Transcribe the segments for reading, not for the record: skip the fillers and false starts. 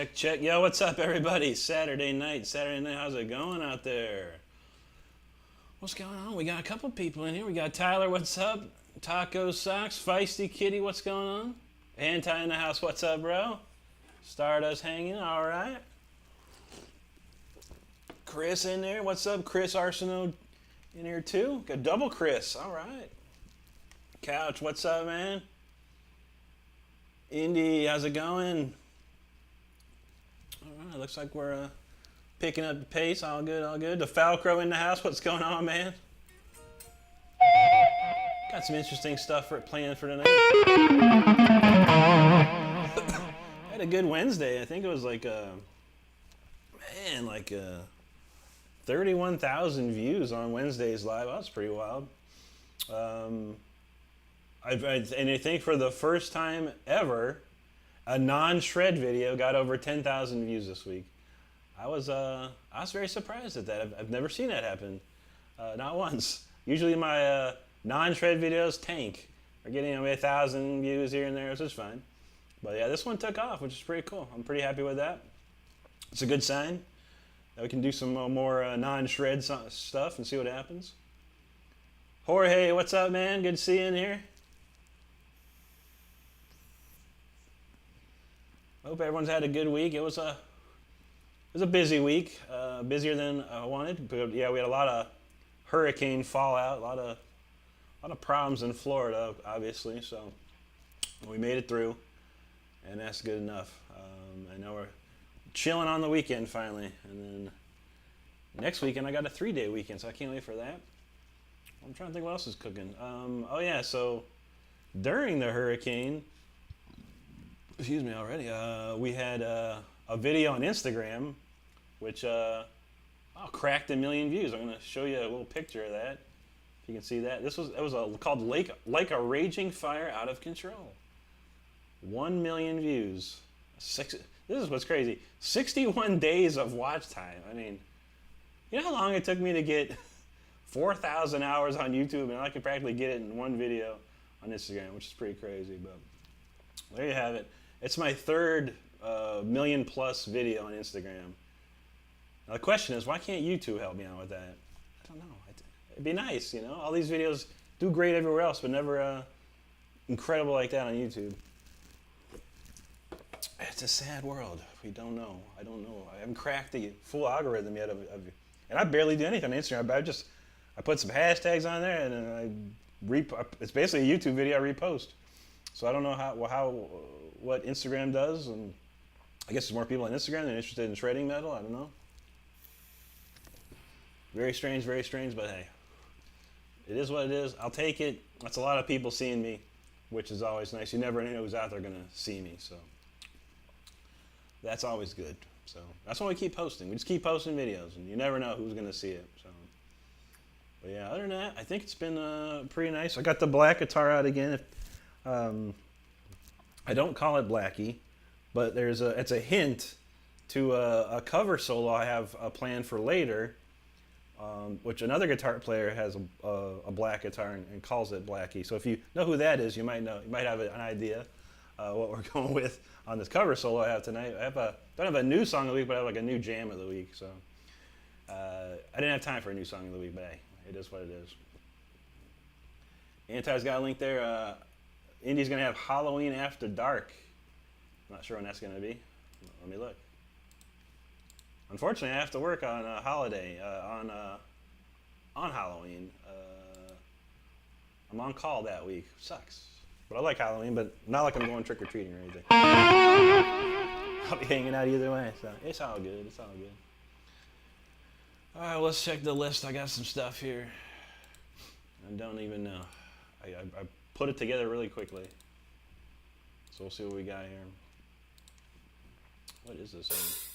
Check, check. Yo, what's up, everybody? Saturday night. How's it going out there? What's going on? We got a couple people in here. We got Tyler, what's up? Taco Socks, Feisty Kitty, what's going on? Anti in the house, what's up, bro? Stardust hanging, all right. Chris in there, what's up? Chris Arsenault in here too. Got double Chris, all right. Couch, what's up, man? Indy, how's it going? All right, looks like we're picking up the pace. All good, all good. The Falcro in the house. What's going on, man? Got some interesting stuff planned for tonight. Had a good Wednesday. I think it was like 31,000 views on Wednesday's live. That was pretty wild. And I think for the first time ever, a non-shred video got over 10,000 views this week. I was very surprised at that. I've never seen that happen, not once. Usually my non-shred videos tank. We're getting 1,000 views here and there, which is fine. But yeah, this one took off, which is pretty cool. I'm pretty happy with that. It's a good sign that we can do some more non-shred stuff and see what happens. Jorge, what's up, man? Good to see you in here. Hope everyone's had a good week. It was a busy week, busier than I wanted. But yeah, we had a lot of hurricane fallout, a lot of problems in Florida, obviously. So we made it through, and that's good enough. I know we're chilling on the weekend finally, and then next weekend I got a 3-day weekend, so I can't wait for that. I'm trying to think what else is cooking. Oh yeah, so during the hurricane. Excuse me already. We had a video on Instagram, which cracked 1 million views. I'm going to show you a little picture of that. If you can see that. It was called Like a Raging Fire Out of Control. 1 million views. This is what's crazy. 61 days of watch time. I mean, you know how long it took me to get 4,000 hours on YouTube, and I could practically get it in one video on Instagram, which is pretty crazy. But there you have it. It's my third million-plus video on Instagram. Now the question is, why can't YouTube help me out with that? I don't know. It'd be nice, you know. All these videos do great everywhere else, but never incredible like that on YouTube. It's a sad world. We don't know. I don't know. I haven't cracked the full algorithm yet and I barely do anything on Instagram. I put some hashtags on there, and it's basically a YouTube video I repost. So I don't know what Instagram does, and I guess there's more people on Instagram than interested in shredding metal. I don't know. Very strange, but hey, it is what it is. I'll take it. That's a lot of people seeing me, which is always nice. You never know who's out there going to see me, so that's always good. So that's why we keep posting. We just keep posting videos, and you never know who's going to see it. So, but yeah, other than that, I think it's been pretty nice. I got the black guitar out again. I don't call it Blackie, but it's a hint to a cover solo I have planned for later, which another guitar player has a black guitar and calls it Blackie. So if you know who that is, you might have an idea what we're going with on this cover solo I have tonight. Don't have a new song of the week, but I have like a new jam of the week. So I didn't have time for a new song of the week, but hey, it is what it is. Anti's got a link there. Indy's going to have Halloween After Dark. I'm not sure when that's going to be. Let me look. Unfortunately, I have to work on a holiday, on Halloween. I'm on call that week. Sucks. But I like Halloween, but not like I'm going trick-or-treating or anything. I'll be hanging out either way, so it's all good. It's all good. All right, let's check the list. I got some stuff here. I don't even know. I put it together really quickly. So we'll see what we got here. What is this thing?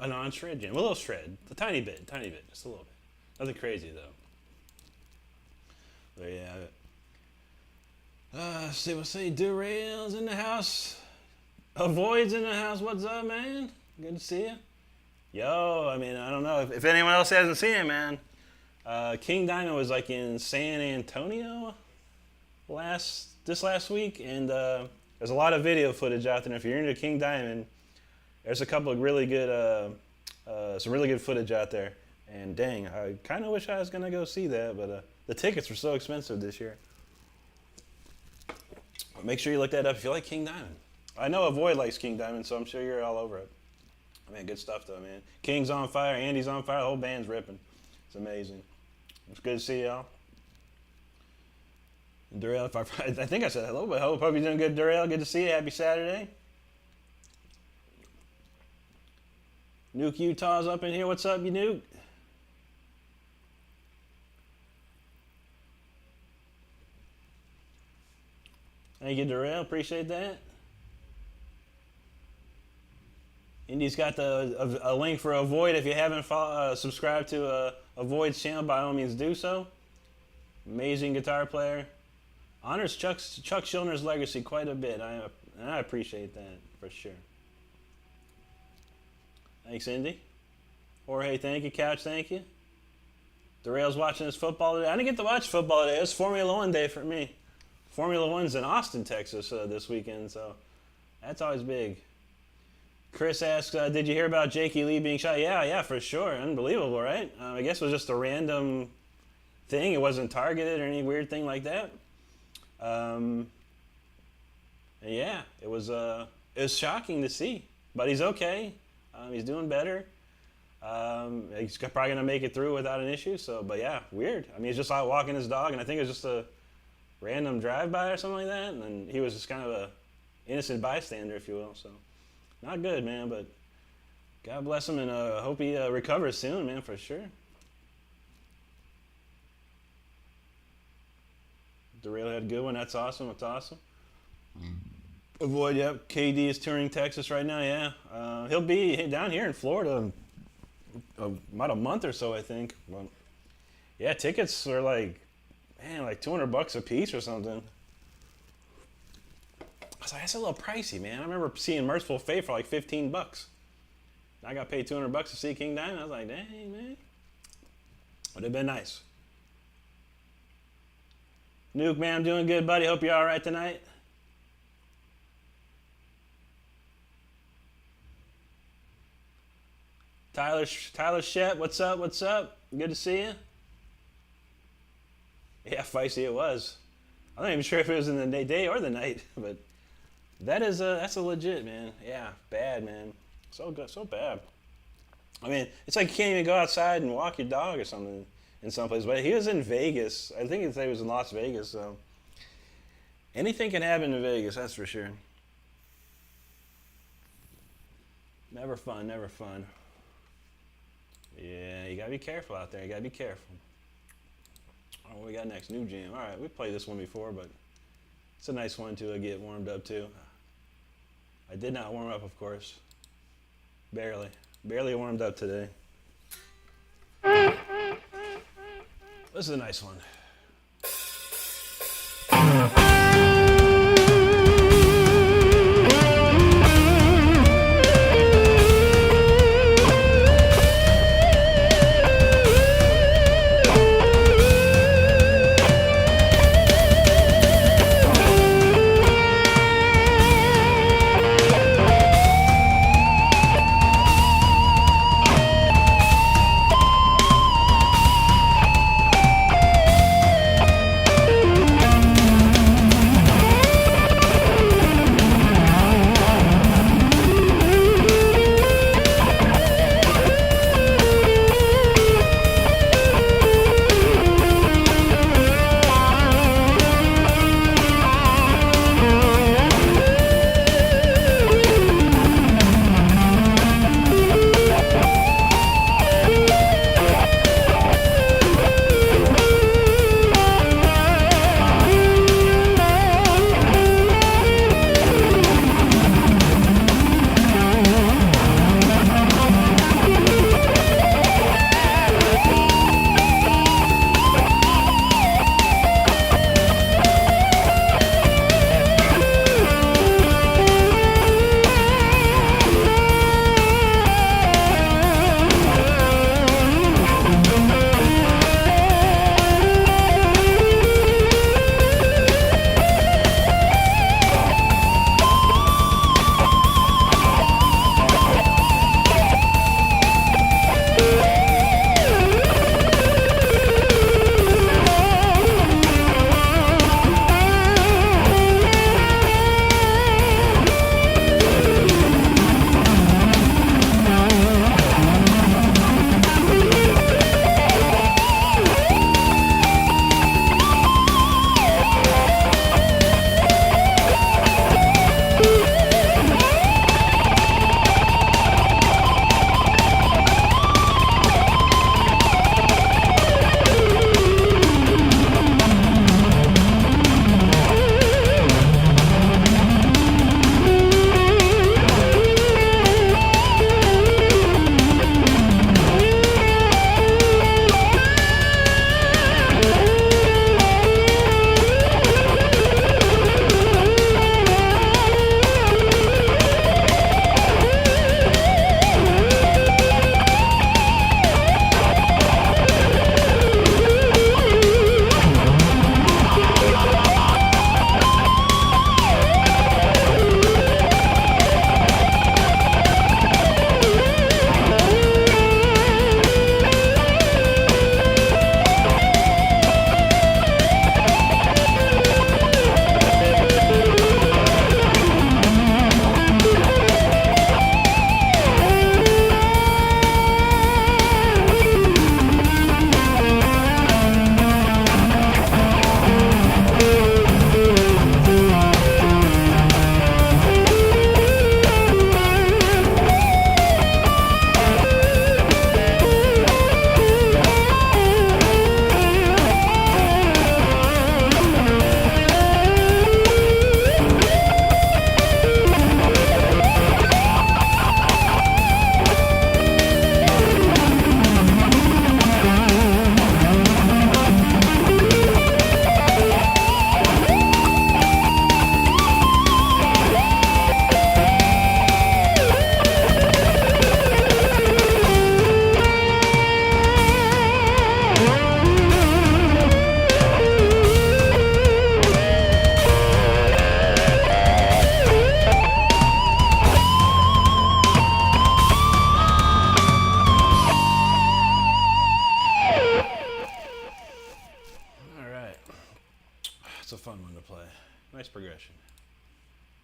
a non-shred jam. A little shred. A tiny bit. Just a little bit. Nothing crazy, though. But yeah. We'll see. Derail's in the house. Avoid's in the house. What's up, man? Good to see you. Yo, I mean, I don't know. If anyone else hasn't seen it, man. King Diamond was like in San Antonio this last week. And there's a lot of video footage out there. And if you're into King Diamond, there's a couple of really good, some really good footage out there. And dang, I kind of wish I was going to go see that. But the tickets were so expensive this year. But make sure you look that up if you like King Diamond. I know Avoid likes King Diamond, so I'm sure you're all over it. Man, good stuff though, man. King's on fire, Andy's on fire, the whole band's ripping. It's amazing. It's good to see y'all. Durrell, I think I said hello, but hope you're doing good, Durrell. Good to see you. Happy Saturday. Nuke Utah's up in here. What's up, you Nuke? Thank you, Durrell. Appreciate that. Indy's got a link for Avoid. If you haven't subscribed to Avoid's channel, by all means do so. Amazing guitar player. Honors Chuck Schilner's legacy quite a bit. I appreciate that for sure. Thanks, Indy. Jorge, thank you. Couch, thank you. Derail's watching his football today. I didn't get to watch football today. It's Formula One day for me. Formula One's in Austin, Texas this weekend, so that's always big. Chris asks, did you hear about Jakey Lee being shot? Yeah, for sure. Unbelievable, right? I guess it was just a random thing. It wasn't targeted or any weird thing like that. Yeah, it was shocking to see. But he's okay. He's doing better. He's probably going to make it through without an issue. So, but yeah, weird. I mean, he's just out walking his dog, and I think it was just a random drive-by or something like that. And then he was just kind of a innocent bystander, if you will. So. Not good, man, but God bless him, and I hope he recovers soon, man, for sure. Derail had a good one. That's awesome. That's awesome. Avoid, yep. KD is touring Texas right now, yeah. He'll be down here in Florida about a month or so, I think. But, yeah, tickets are like $200 a piece or something. I was like, that's a little pricey, man. I remember seeing Merciful Fate for like $15. I got paid $200 to see King Diamond. I was like, dang, man. Would have been nice. Nuke, man, I'm doing good, buddy. Hope you're all right tonight. Tyler Shep, what's up? What's up? Good to see you. Yeah, feisty it was. I'm not even sure if it was in the day or the night, but that's a legit, man. Yeah, bad, man. So good, so bad. I mean, it's like you can't even go outside and walk your dog or something in some place. But he was in Vegas. I think he was in Las Vegas, so anything can happen in Vegas, that's for sure. Never fun, never fun. Yeah, you gotta be careful out there. You gotta be careful. All right, what we got next? New jam. All right, we played this one before, but it's a nice one to get warmed up to. I did not warm up, of course. Barely warmed up today. This is a nice one.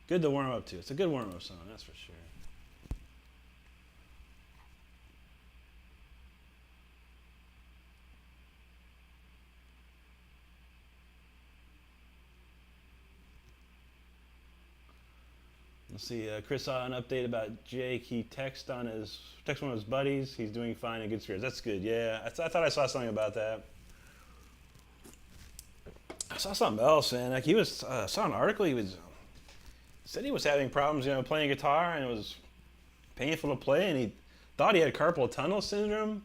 Good to warm up to. It's a good warm up song, that's for sure. Let's see. Chris saw an update about Jake. He texted one of his buddies. He's doing fine in good spirits. That's good. Yeah, I thought I saw something about that. I saw something else, man. Like he was saw an article. He said he was having problems, playing guitar, and it was painful to play. And he thought he had carpal tunnel syndrome,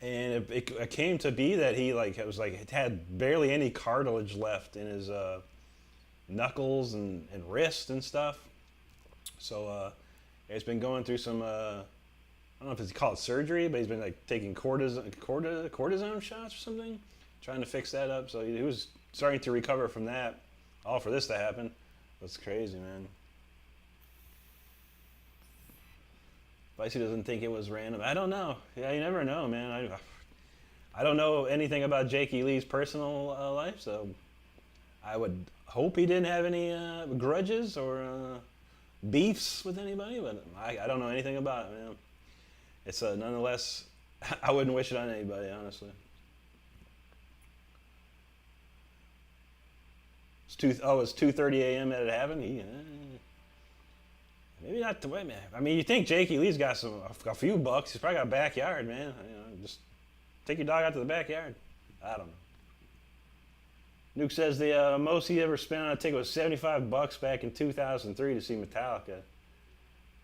and it came to be that he it had barely any cartilage left in his knuckles and wrist and stuff. So he's been going through some, I don't know if it's called surgery, but he's been like taking cortisone shots or something, trying to fix that up. So he was starting to recover from that, all for this to happen. That's crazy, man. Vicey doesn't think it was random. I don't know. Yeah, you never know, man. I don't know anything about Jake E. Lee's personal life, so I would hope he didn't have any grudges or beefs with anybody, but I don't know anything about it, man. It's nonetheless, I wouldn't wish it on anybody, honestly. It's 2:30 a.m. that it happened. Maybe not the way, man. I mean, you think Jake E. Lee's got a few bucks? He's probably got a backyard, man. Just take your dog out to the backyard. I don't know. Nuke says the most he ever spent on a ticket was $75 back in 2003 to see Metallica.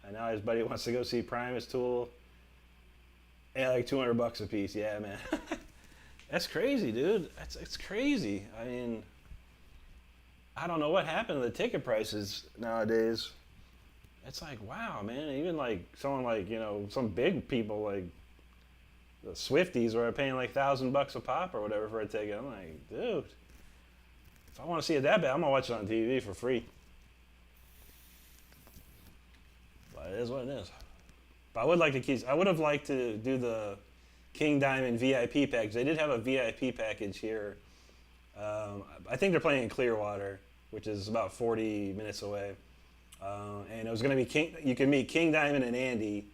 And now his buddy wants to go see Primus, Tool. Yeah, like $200 a piece. Yeah, man. That's crazy, dude. It's crazy. I mean, I don't know what happened to the ticket prices nowadays. It's like, wow, man. Even like someone like, some big people like the Swifties were paying like $1,000 a pop or whatever for a ticket. I'm like, dude. If I want to see it that bad, I'm going to watch it on TV for free. But it is what it is. But I would have liked to do the King Diamond VIP package. They did have a VIP package here. I think they're playing in Clearwater, which is about 40 minutes away. And it was going to be you can meet King Diamond and Andy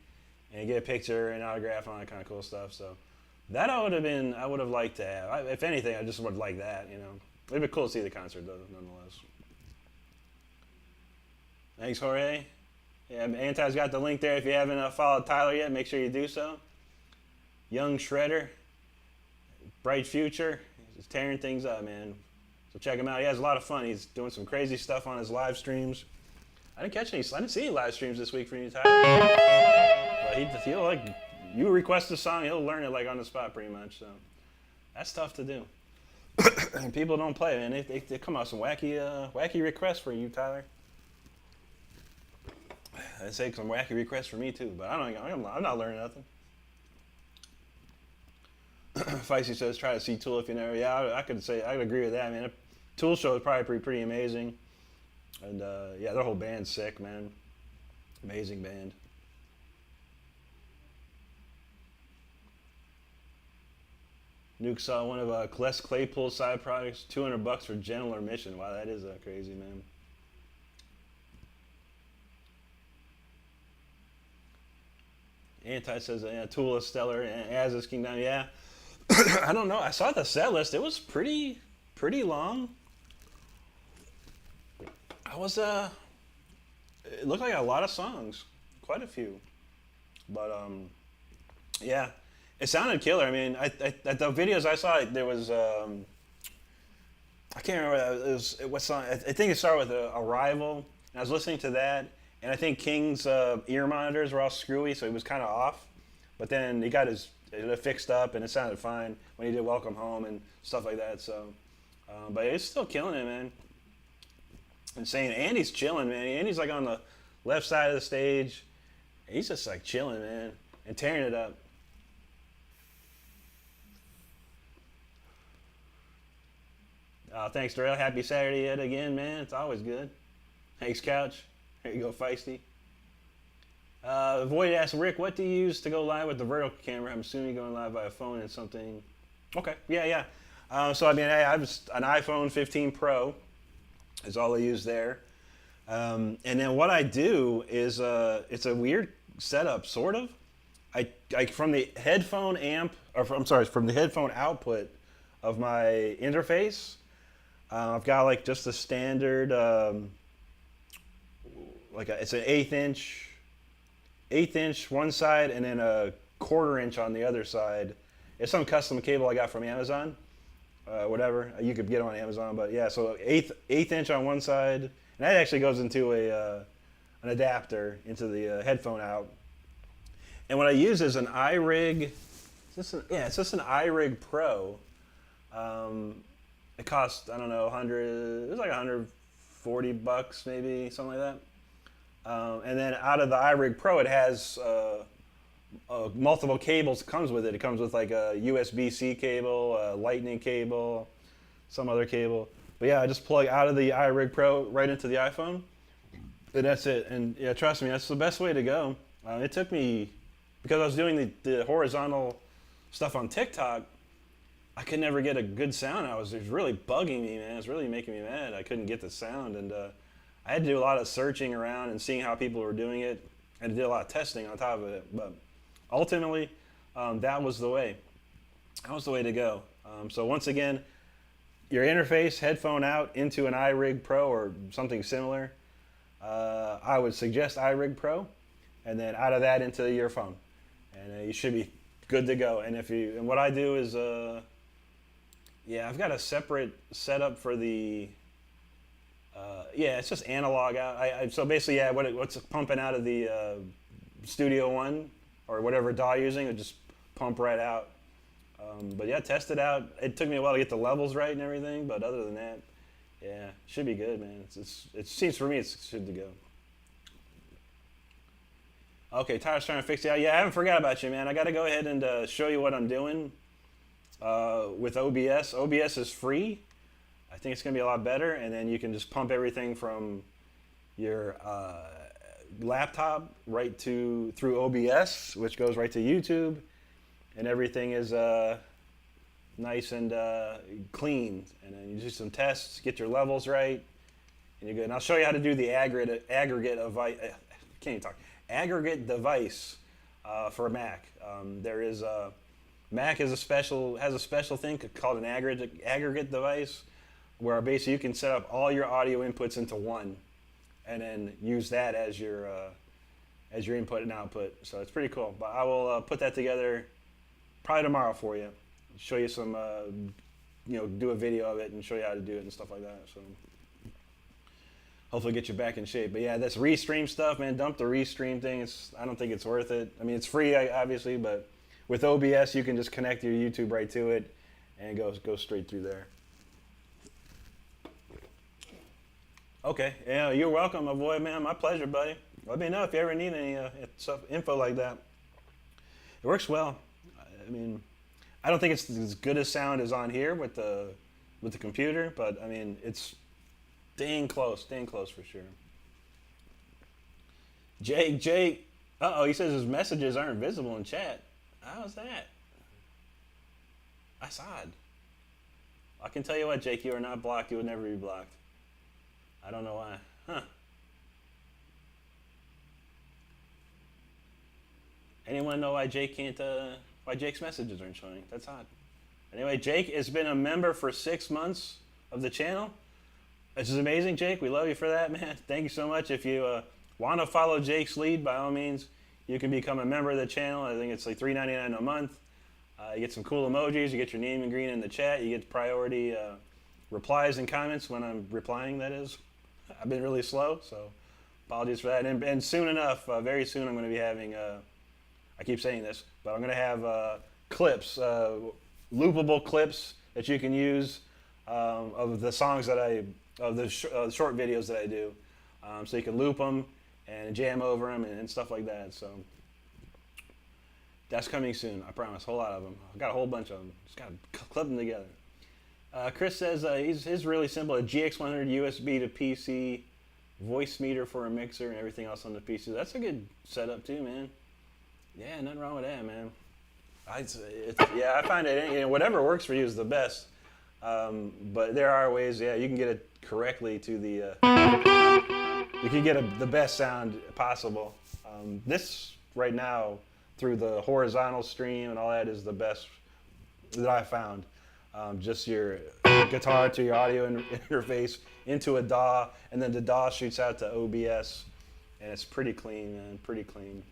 and get a picture and autograph and all that kind of cool stuff. So that I would have liked to have. If anything, I just would like that, It'd be cool to see the concert, though, nonetheless. Thanks, Jorge. Yeah, Anti's got the link there. If you haven't followed Tyler yet, make sure you do so. Young Shredder. Bright future. He's tearing things up, man. So check him out. He has a lot of fun. He's doing some crazy stuff on his live streams. I didn't see any live streams this week for you, Tyler. But you request a song, he'll learn it on the spot pretty much. So that's tough to do. And people don't play, man. They come out with some wacky requests for you, Tyler. They say some wacky requests for me too, but I'm not learning nothing. Feisty says, try to see Tool if you never. Yeah, I could agree with that, man. Tool show is probably pretty amazing, and their whole band's sick, man. Amazing band. Nuke saw one of Les Claypool's side projects, $200 for Gentle Mission. Wow, that is crazy, man. Anti says, Tool is stellar, and as is King Diamond. Yeah, I don't know. I saw the set list. It was pretty long. It looked like a lot of songs, quite a few. But yeah. It sounded killer. I mean, at the videos I saw, there was I can't remember what song. I think it started with Arrival. And I was listening to that, and I think King's ear monitors were all screwy, so he was kind of off. But then he got it fixed up, and it sounded fine when he did Welcome Home and stuff like that. So, but it's still killing it, man. Insane. Andy's chilling, man. Andy's like on the left side of the stage. He's just like chilling, man, and tearing it up. Thanks, Darrell. Happy Saturday yet again, man. It's always good. Thanks, Couch. There you go, Feisty. Void asked, Rick, what do you use to go live with the vertical camera? I'm assuming you're going live by a phone and something. Okay, yeah. So, I mean, I have an iPhone 15 Pro. Is all I use there. And then what I do is it's a weird setup, sort of. I from the headphone amp, I'm sorry, from the headphone output of my interface, I've got like just a standard, it's an eighth inch one side, and then a quarter inch on the other side. It's some custom cable I got from Amazon, whatever you could get on Amazon. But yeah, so eighth inch on one side, and that actually goes into an adapter into the headphone out. And what I use is an iRig. It's just an iRig Pro. It cost, I don't know, it was like $140 maybe, something like that. And then out of the iRig Pro, it has multiple cables. Comes with it. It comes with like a USB-C cable, a Lightning cable, some other cable. But yeah, I just plug out of the iRig Pro right into the iPhone, and that's it. And yeah, trust me, that's the best way to go. It took me, because I was doing the horizontal stuff on TikTok, I could never get a good sound. It was really bugging me, man. It was really making me mad. I couldn't get the sound, and I had to do a lot of searching around and seeing how people were doing it, and did a lot of testing on top of it. But ultimately, that was the way. That was the way to go. So once again, your interface, headphone out into an iRig Pro or something similar. I would suggest iRig Pro, and then out of that into your phone, and you should be good to go. And what I do is, I've got a separate setup for the. It's just analog out. So basically, what's pumping out of the Studio One or whatever DAW you're using, it just pump right out. But yeah, test it out. It took me a while to get the levels right and everything, but other than that, yeah, should be good, man. It seems for me it's good to go. Okay, Tyler's trying to fix it out. Yeah, I haven't forgot about you, man. I got to go ahead and show you what I'm doing with OBS. OBS is free. I think it's going to be a lot better, and then you can just pump everything from your laptop right through OBS, which goes right to YouTube, and everything is nice and clean. And then you do some tests, get your levels right, and you're good. And I'll show you how to do the aggregate device for a Mac. Mac has a special thing called an aggregate device, where basically you can set up all your audio inputs into one, and then use that as your input and output. So it's pretty cool. But I will put that together probably tomorrow for you. Show you some, do a video of it and show you how to do it and stuff like that. So hopefully get you back in shape. But yeah, this Restream stuff, man, dump the Restream thing. I don't think it's worth it. I mean, it's free, obviously, but with OBS, you can just connect your YouTube right to it and go straight through there. Okay, yeah, you're welcome, my boy, man. My pleasure, buddy. Let me know if you ever need any info like that. It works well. I mean, I don't think it's as good a sound as on here with the computer, but I mean, it's dang close for sure. Jake, he says his messages aren't visible in chat. How's that? That's odd. I can tell you what, Jake, you are not blocked. You will never be blocked. I don't know why. Huh. Anyone know why why Jake's messages aren't showing? That's odd. Anyway, Jake has been a member for 6 months of the channel. This is amazing, Jake. We love you for that, man. Thank you so much. If you want to follow Jake's lead, by all means, you can become a member of the channel. I think it's like $3.99 a month. You get some cool emojis. You get your name and green in the chat. You get priority replies and comments when I'm replying, that is. I've been really slow, so apologies for that. And soon enough, very soon, I'm going to be having, I keep saying this, but I'm going to have clips, loopable clips that you can use of the songs of the short videos that I do. So you can loop them and jam over them and stuff like that. So that's coming soon, I promise. A whole lot of them. I've got a whole bunch of them. Just got to clip them together. Chris says he's really simple. A GX100 USB to PC, voice meter for a mixer, and everything else on the PC. That's a good setup too, man. Yeah, nothing wrong with that, man. I find it, whatever works for you is the best. But there are ways, you can get it correctly to the you can get the best sound possible. This right now, through the horizontal stream and all that, is the best that I found. Just your guitar to your audio interface into a DAW, and then the DAW shoots out to OBS, and it's pretty clean, man, pretty clean.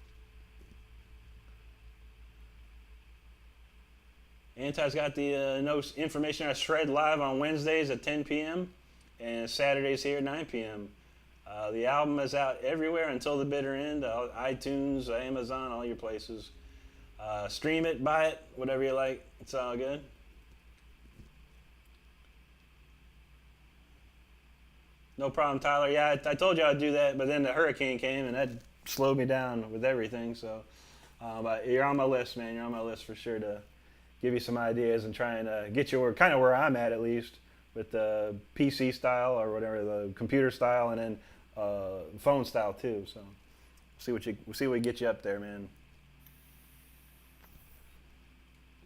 Anti's got the information on Shred live on Wednesdays at 10 p.m. and Saturdays here at 9 p.m. The album is out everywhere until the bitter end. iTunes, Amazon, all your places. Stream it, buy it, whatever you like. It's all good. No problem, Tyler. Yeah, I told you I'd do that, but then the hurricane came and that slowed me down with everything. So, but you're on my list, man. You're on my list for sure to give you some ideas and try and get you kind of where I'm at least, with the PC style or whatever, the computer style, and then phone style too. So we'll see what we get you up there, man.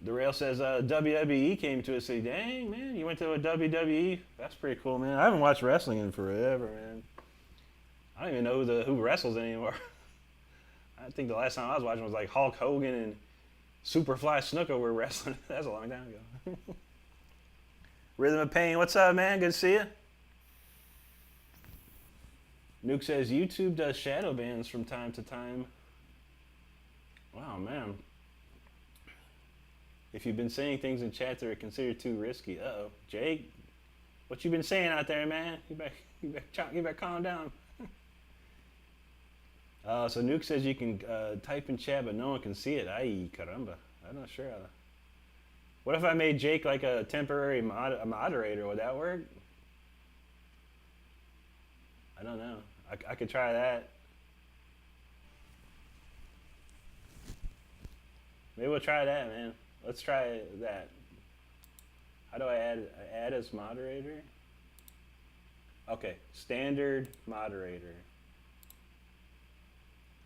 The Rail says WWE came to us. Say, dang man, you went to a WWE? That's pretty cool, man. I haven't watched wrestling in forever, man. I don't even know who wrestles anymore. I think the last time I was watching was like Hulk Hogan and Superfly Snuka were wrestling. That's a long time ago. Rhythm of Pain, what's up, man? Good to see you. Nuke says YouTube does shadow bans from time to time. Wow, man. If you've been saying things in chat that are considered too risky, uh-oh. Jake, what you been saying out there, man? You better calm down. So Nuke says you can type in chat, but no one can see it. Ay, caramba. I'm not sure. What if I made Jake like a temporary moderator? Would that work? I don't know. I could try that. Maybe we'll try that, man. Let's try that. How do I add as moderator? Okay, standard moderator.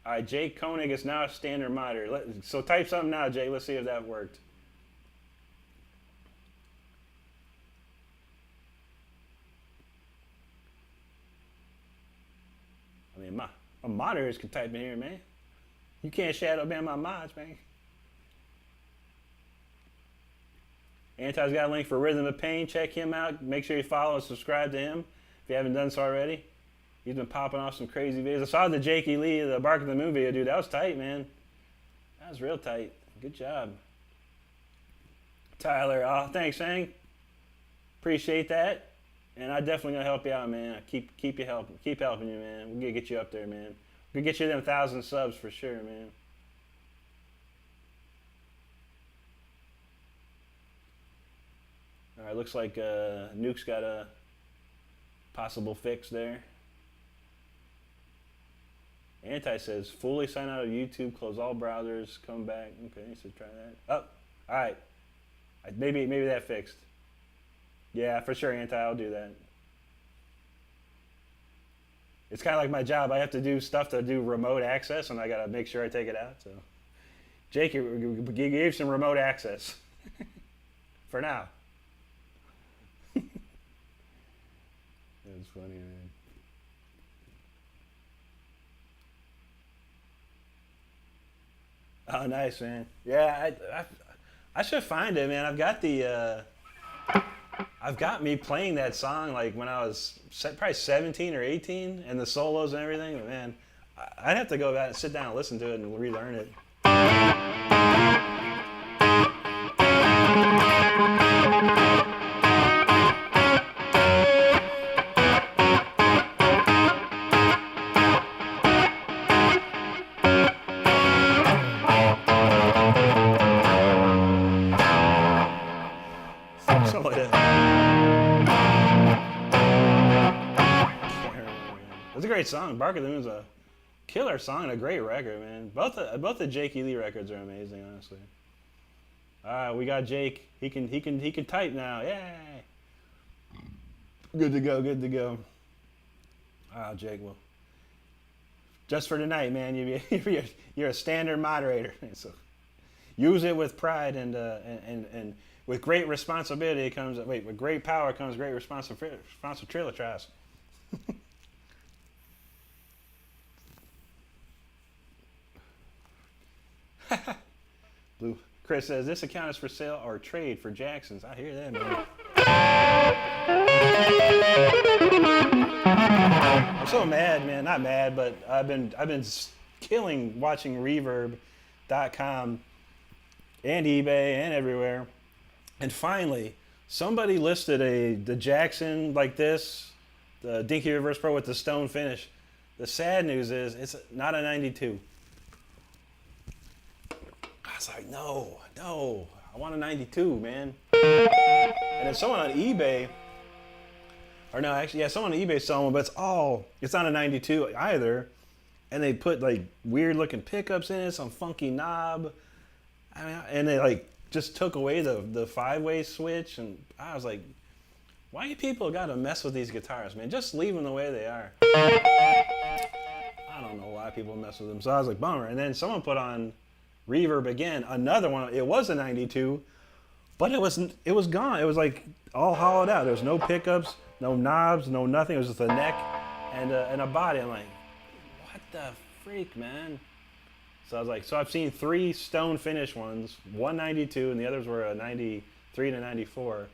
All right, Jake Koenig is now a standard moderator. So type something now, Jake. Let's see if that worked. I mean, my moderators can type in here, man. You can't shadow ban my mods, man. Anti's got a link for Rhythm of Pain. Check him out. Make sure you follow and subscribe to him if you haven't done so already. He's been popping off some crazy videos. I saw the Jakey Lee, the Bark of the Moon video, dude. That was tight, man. That was real tight. Good job. Tyler, oh, thanks, Hank. Appreciate that. And I'm definitely gonna help you out, man. Keep helping you, man. We're gonna get you up there, man. We're gonna get you them 1,000 subs for sure, man. All right, looks like Nuke's got a possible fix there. Anti says, fully sign out of YouTube, close all browsers, come back. Okay, so try that. Oh, all right. Maybe that fixed. Yeah, for sure, Anti, I'll do that. It's kind of like my job. I have to do stuff to do remote access, and I got to make sure I take it out. So, Jake, you gave some remote access for now. That's funny, man. Oh, nice, man. Yeah, I should find it, man. I've got me playing that song like when I was probably 17 or 18, and the solos and everything. But man, I'd have to go back and sit down and listen to it and relearn it. Great song. Bark of the Moon's a killer song and a great record, man. Both the Jake Lee records are amazing, honestly. We got Jake. He can type now. Yay! Good to go. Good to go. Jake, well, just for tonight, man. You're a standard moderator, so use it with pride and with great responsibility comes with great power comes great responsibility. Blue. Chris says, this account is for sale or trade for Jackson's. I hear that, man. I'm so mad, man. Not mad, but I've been killing watching Reverb.com and eBay and everywhere. And finally, somebody listed the Jackson like this, the Dinky Reverse Pro with the stone finish. The sad news is it's not a 92. I was like, no, I want a 92, man. And then someone on eBay, or no, actually, yeah, someone on eBay selling one, but it's not a 92 either. And they put like weird looking pickups in it, some funky knob. I mean, and they like just took away the 5-way switch. And I was like, why you people gotta mess with these guitars, man? Just leave them the way they are. I don't know why people mess with them. So I was like, bummer. And then someone put on Reverb again, another one. It was a 92, but it was gone. It was like all hollowed out. There was no pickups, no knobs, no nothing. It was just a neck and a body. I'm like, what the freak, man? So I was like, so I've seen 3 stone finish ones, one 92, and the others were a 93 to 94.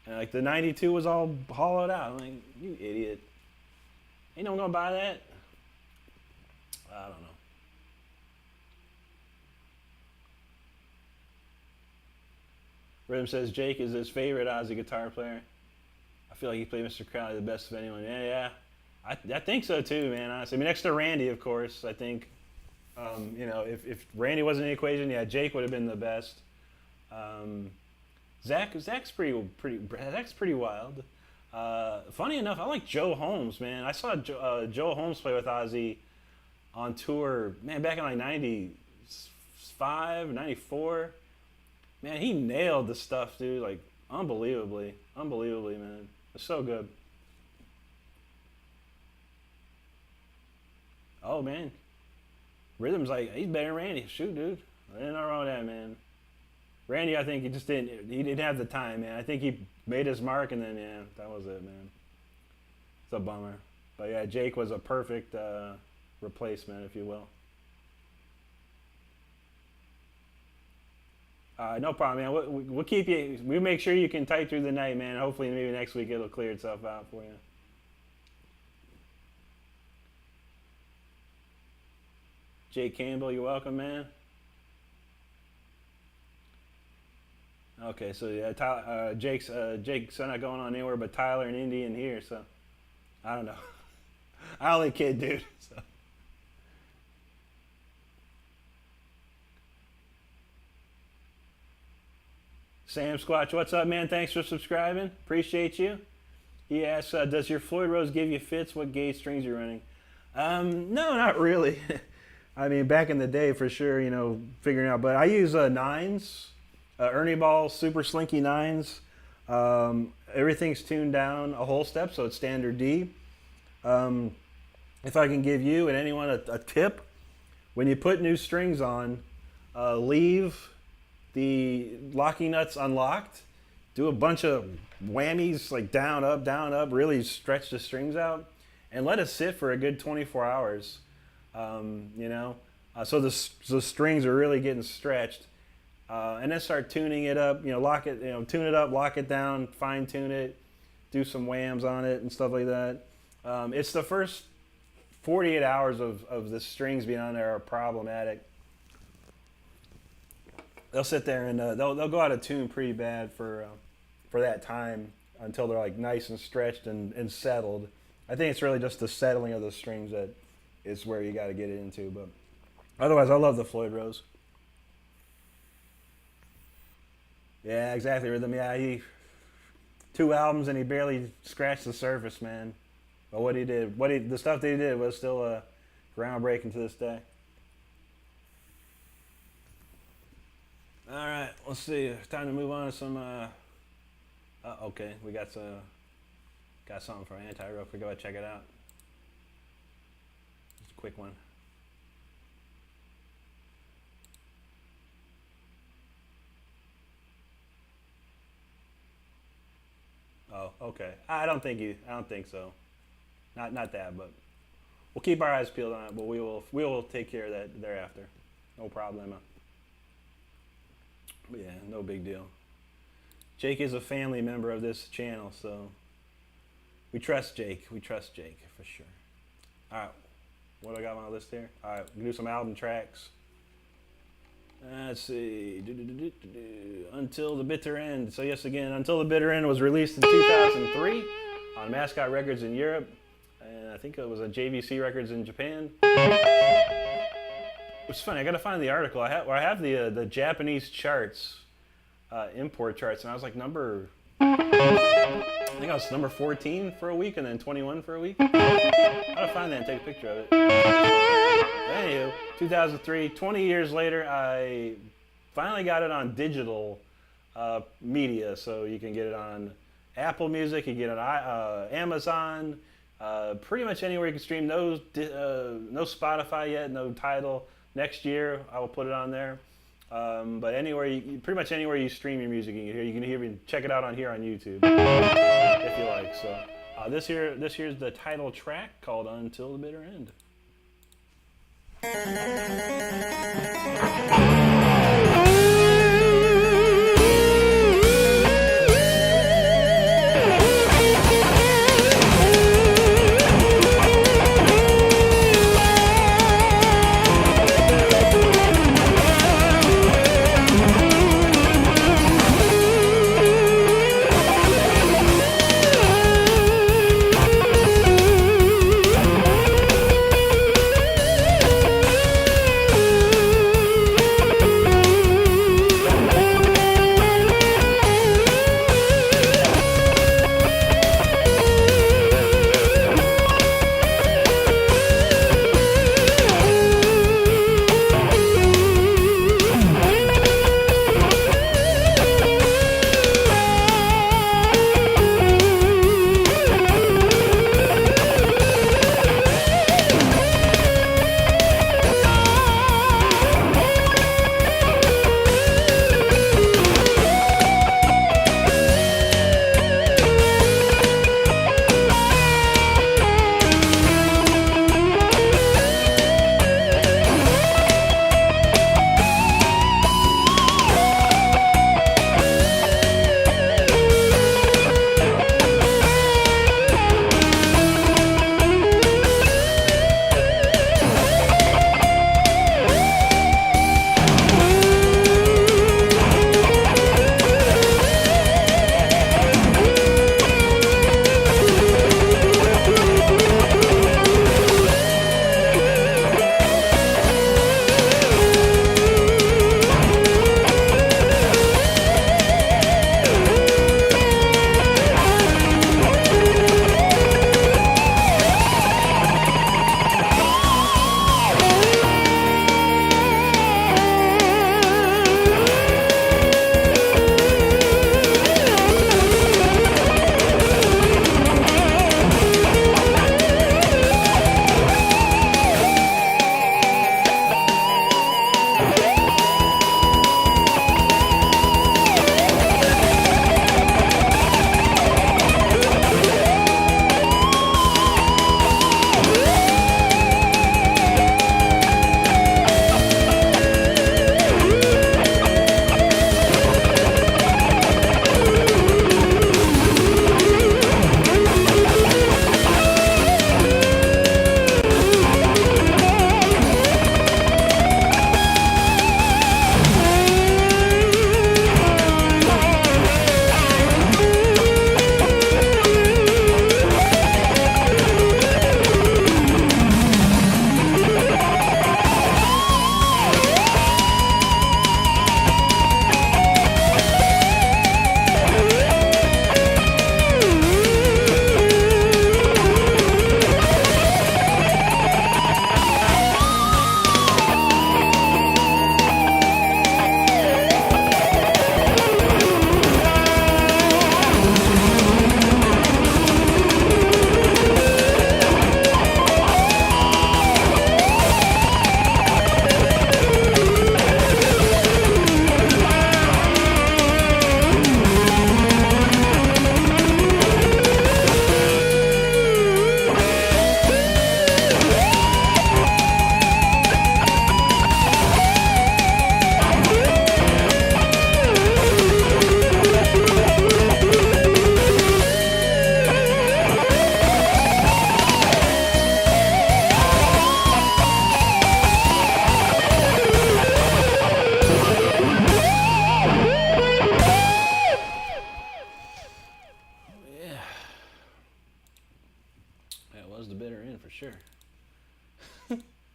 And like the 92 was all hollowed out. I'm like, you idiot. Ain't no one gonna buy that? I don't know. Rhythm says Jake is his favorite Ozzy guitar player. I feel like he played Mr. Crowley the best of anyone. Yeah. I think so too, man, honestly. I mean, next to Randy, of course, I think. You know, if Randy wasn't in the equation, yeah, Jake would have been the best. Zach's pretty wild. Funny enough, I like Joe Holmes, man. I saw Joe Holmes play with Ozzy on tour, man, back in like 95, 94. Man, he nailed the stuff, dude, like unbelievably, man. It's so good. Oh, man. Rhythm's like, he's better than Randy. Shoot, dude. Ain't nothing wrong with that, man. Randy, I think he didn't have the time, man. I think he made his mark, and then, yeah, that was it, man. It's a bummer. But, yeah, Jake was a perfect replacement, if you will. No problem, man. We'll keep you. We'll make sure you can type through the night, man. Hopefully, maybe next week it'll clear itself out for you. Jake Campbell, you're welcome, man. Okay, so yeah, Jake's not going on anywhere but Tyler and Indy in here, so I don't know. I only kid, dude. So. Sam Squatch, what's up, man? Thanks for subscribing. Appreciate you. He asks, does your Floyd Rose give you fits? What gauge strings you're running? No, not really. I mean, back in the day, for sure, you know, figuring out. But I use 9s, Ernie Ball Super Slinky 9s. Everything's tuned down a whole step, so it's standard D. If I can give you and anyone a tip, when you put new strings on, leave the locking nuts unlocked. Do a bunch of whammies, like down, up, really stretch the strings out, and let it sit for a good 24 hours. You know, so the strings are really getting stretched, and then start tuning it up. You know, lock it. You know, tune it up, lock it down, fine tune it, do some whams on it and stuff like that. It's the first 48 hours of the strings being on there are problematic. They'll sit there and they'll go out of tune pretty bad for that time until they're like nice and stretched and settled. I think it's really just the settling of the strings that is where you got to get it into. But otherwise, I love the Floyd Rose. Yeah, exactly, Rhythm. Yeah, he 2 albums and he barely scratched the surface, man. But the stuff that he did was still groundbreaking to this day. All right, let's see. Time to move on to some. Okay, we got something for Anti real quick. Go ahead, check it out. Just a quick one. Oh, okay. I don't think so. Not that, but we'll keep our eyes peeled on it. But we will take care of that thereafter. No problema. But yeah, no big deal. Jake is a family member of this channel, so we trust Jake. We trust Jake for sure. All right, what do I got on my list here? All right, we'll do some album tracks. Let's see. Until the Bitter End. So yes, again, Until the Bitter End was released in 2003 on Mascot Records in Europe, and I think it was a JVC Records in Japan. It's funny. I gotta find the article. I have the Japanese charts, import charts, and I was like I think I was number 14 for a week and then 21 for a week. I gotta find that and take a picture of it. Anywho, 2003, 20 years later, I finally got it on digital media, so you can get it on Apple Music, you can get it on Amazon, pretty much anywhere you can stream. No Spotify yet, no Tidal. Next year, I will put it on there. But anywhere, pretty much anywhere you stream your music, you can hear check it out on here on YouTube if you like. So this here's the title track called "Until the Bitter End."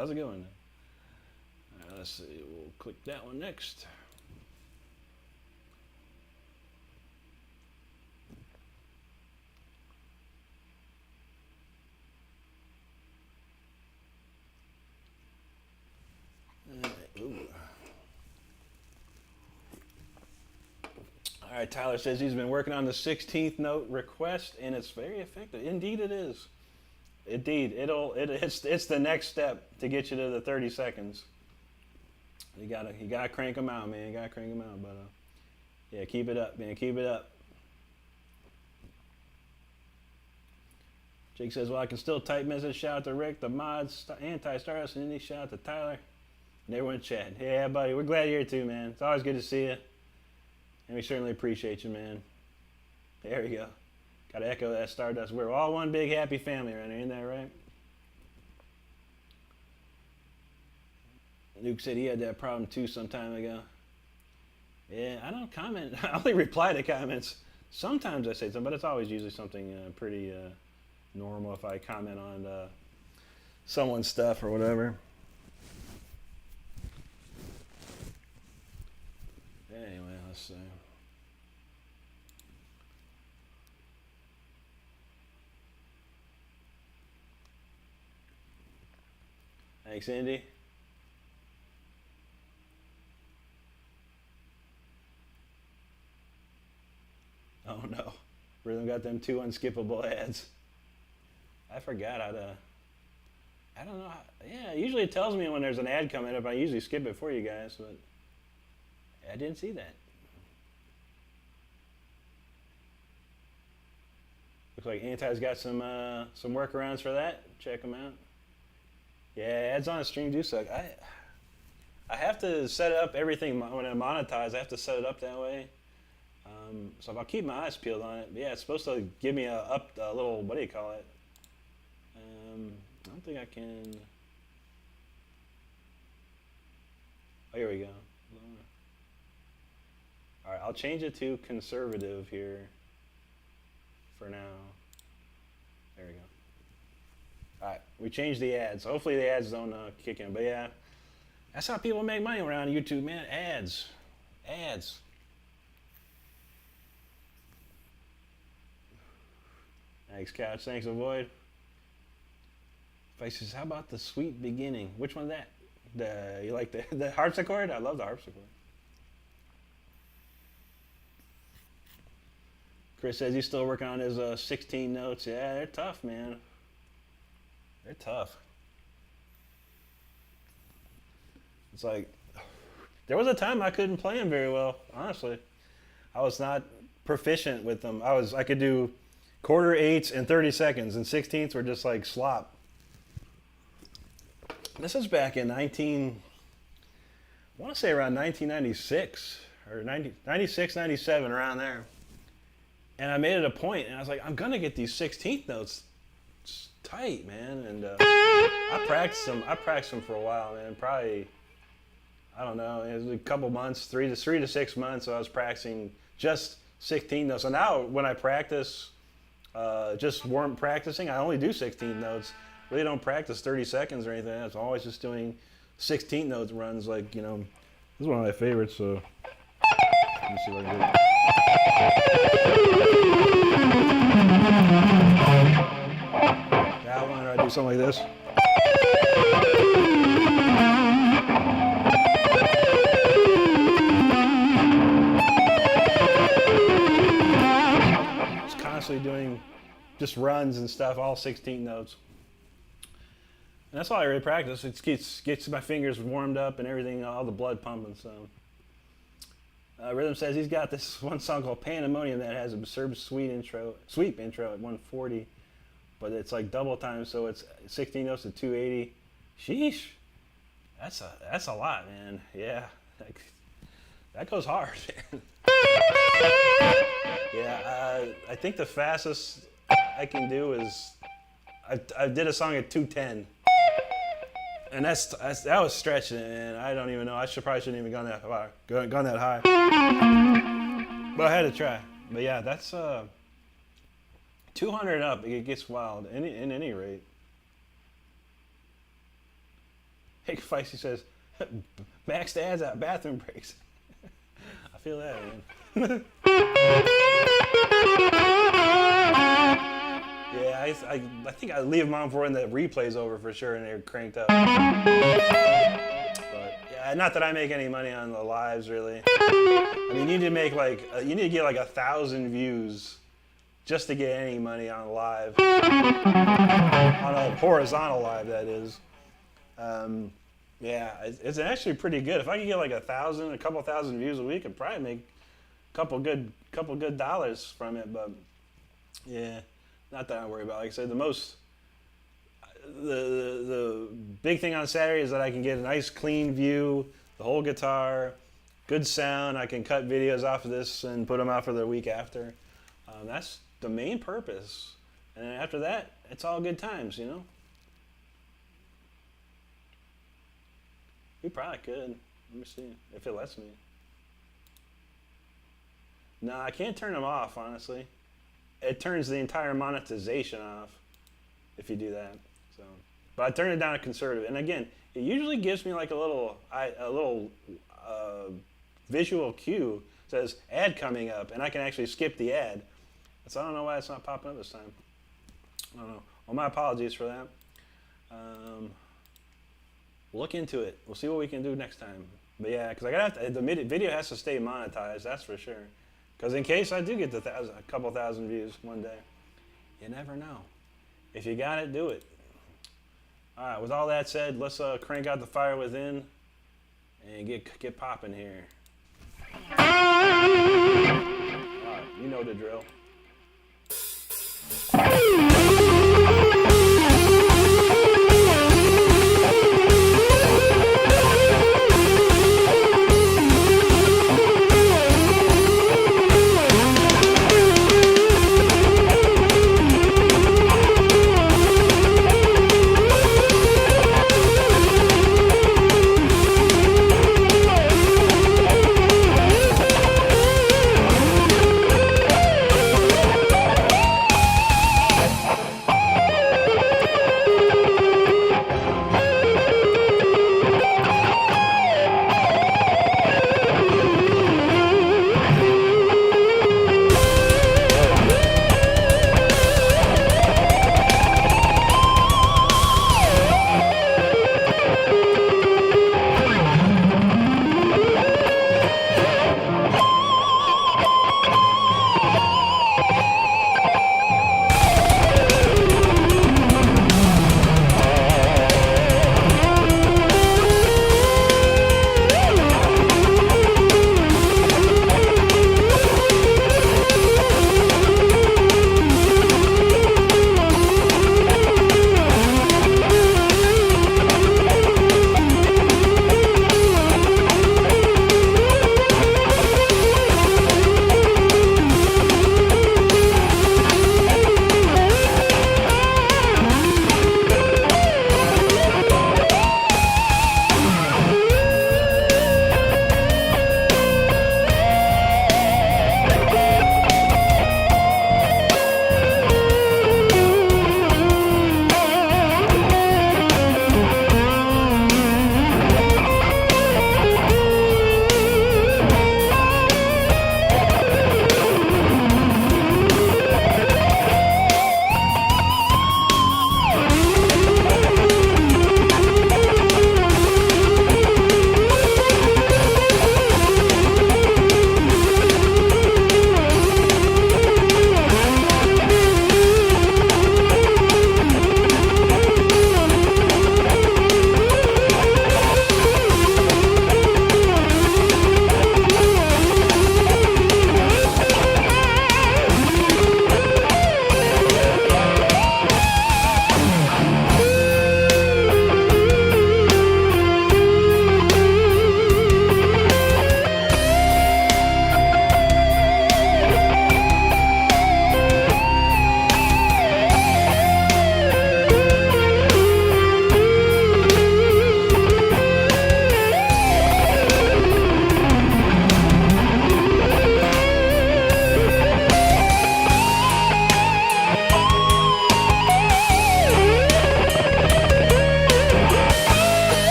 That was a good one. All right, let's see. We'll click that one next. All right, Tyler says he's been working on the 16th note request, and it's very effective. Indeed, it is. Indeed, it's the next step to get you to the 30 seconds. You gotta crank them out, man. You gotta crank them out, but yeah, keep it up, man. Keep it up. Jake says, well, I can still type message. Shout out to Rick, the mods, anti-Stardust, and any shout out to Tyler and everyone in chat. Yeah, buddy, we're glad you're here too, man. It's always good to see you. And we certainly appreciate you, man. There we go. Got to echo that Stardust. We're all one big happy family right here. Isn't that right? Luke said he had that problem too some time ago. Yeah, I don't comment. I only reply to comments. Sometimes I say something, but it's always usually something pretty normal if I comment on someone's stuff or whatever. Anyway, let's see. Thanks, Andy. Oh no, Rhythm got them 2 unskippable ads. I forgot how to, I don't know. Yeah, usually it tells me when there's an ad coming up. I usually skip it for you guys, but I didn't see that. Looks like Anti's got some workarounds for that. Check them out. Yeah, ads on a stream do suck. I have to set up everything when I monetize. I have to set it up that way. So if I'll keep my eyes peeled on it, but yeah, it's supposed to give me a little, what do you call it? I don't think I can. Oh, here we go. All right, I'll change it to conservative here for now. There we go. All right, we changed the ads. Hopefully the ads don't kick in, but yeah, that's how people make money around YouTube, man. Ads. Thanks, Couch. Thanks, Avoid. Face says, how about the Sweet Beginning? Which one's that? You like the harpsichord? I love the harpsichord. Chris says he's still working on his 16 notes. Yeah, they're tough, man. They're tough. It's like, there was a time I couldn't play them very well, honestly. I was not proficient with them. I could do quarter eighths in 30 seconds, and 16ths were just like slop. This is back in I want to say around 1996 or 96, 97, around there. And I made it a point, and I was like, I'm gonna get these 16th notes tight, man. And I practiced them for a while, man. Probably, I don't know, it was a couple months, 3 to 6 months. So I was practicing just 16 notes. So now when I practice, just weren't practicing, I only do 16 notes. Really don't practice 30 seconds or anything. I'm always just doing 16 notes runs. Like, you know, this is one of my favorites. So let me see if I can do it. That one, or I do something like this. Just constantly doing just runs and stuff, all 16 notes. And that's all I really practice. It gets my fingers warmed up and everything, all the blood pumping. So, Rhythm says he's got this one song called Pandemonium that has an absurd sweep intro at 140, but it's like double time, so it's 16 notes to 280. Sheesh, that's a lot, man. Yeah, that goes hard. Yeah, I think the fastest I can do is I did a song at 210. And that was stretching, and I don't even know. I probably shouldn't even gone that high. But I had to try. But yeah, that's 200 up. It gets wild in any rate. Hick Feisty says, maxed ads out, bathroom breaks. I feel that, man. Yeah, I think I leave them on for when the replay's over for sure and they're cranked up. But yeah, not that I make any money on the lives really. I mean, you need to make like you need to get like 1,000 views just to get any money on a live, on a horizontal live, that is. Yeah, it's actually pretty good. If I could get like a couple thousand views a week, I'd probably make a couple good dollars from it. But yeah, not that I worry about. Like I said, the big thing on Saturday is that I can get a nice clean view, the whole guitar, good sound. I can cut videos off of this and put them out for the week after. That's the main purpose. And then after that, it's all good times, you know. We probably could. Let me see if it lets me. No, I can't turn them off, honestly. It turns the entire monetization off if you do that. So, but I turn it down to conservative. And again, it usually gives me like a little visual cue that says ad coming up, and I can actually skip the ad. So I don't know why it's not popping up this time. I don't know. Well, my apologies for that. We'll look into it. We'll see what we can do next time. But yeah, because the video has to stay monetized, that's for sure. Because in case I do get a couple thousand views one day, you never know. If you got it, do it. All right. With all that said, let's crank out the fire within and get popping here. All right, you know the drill.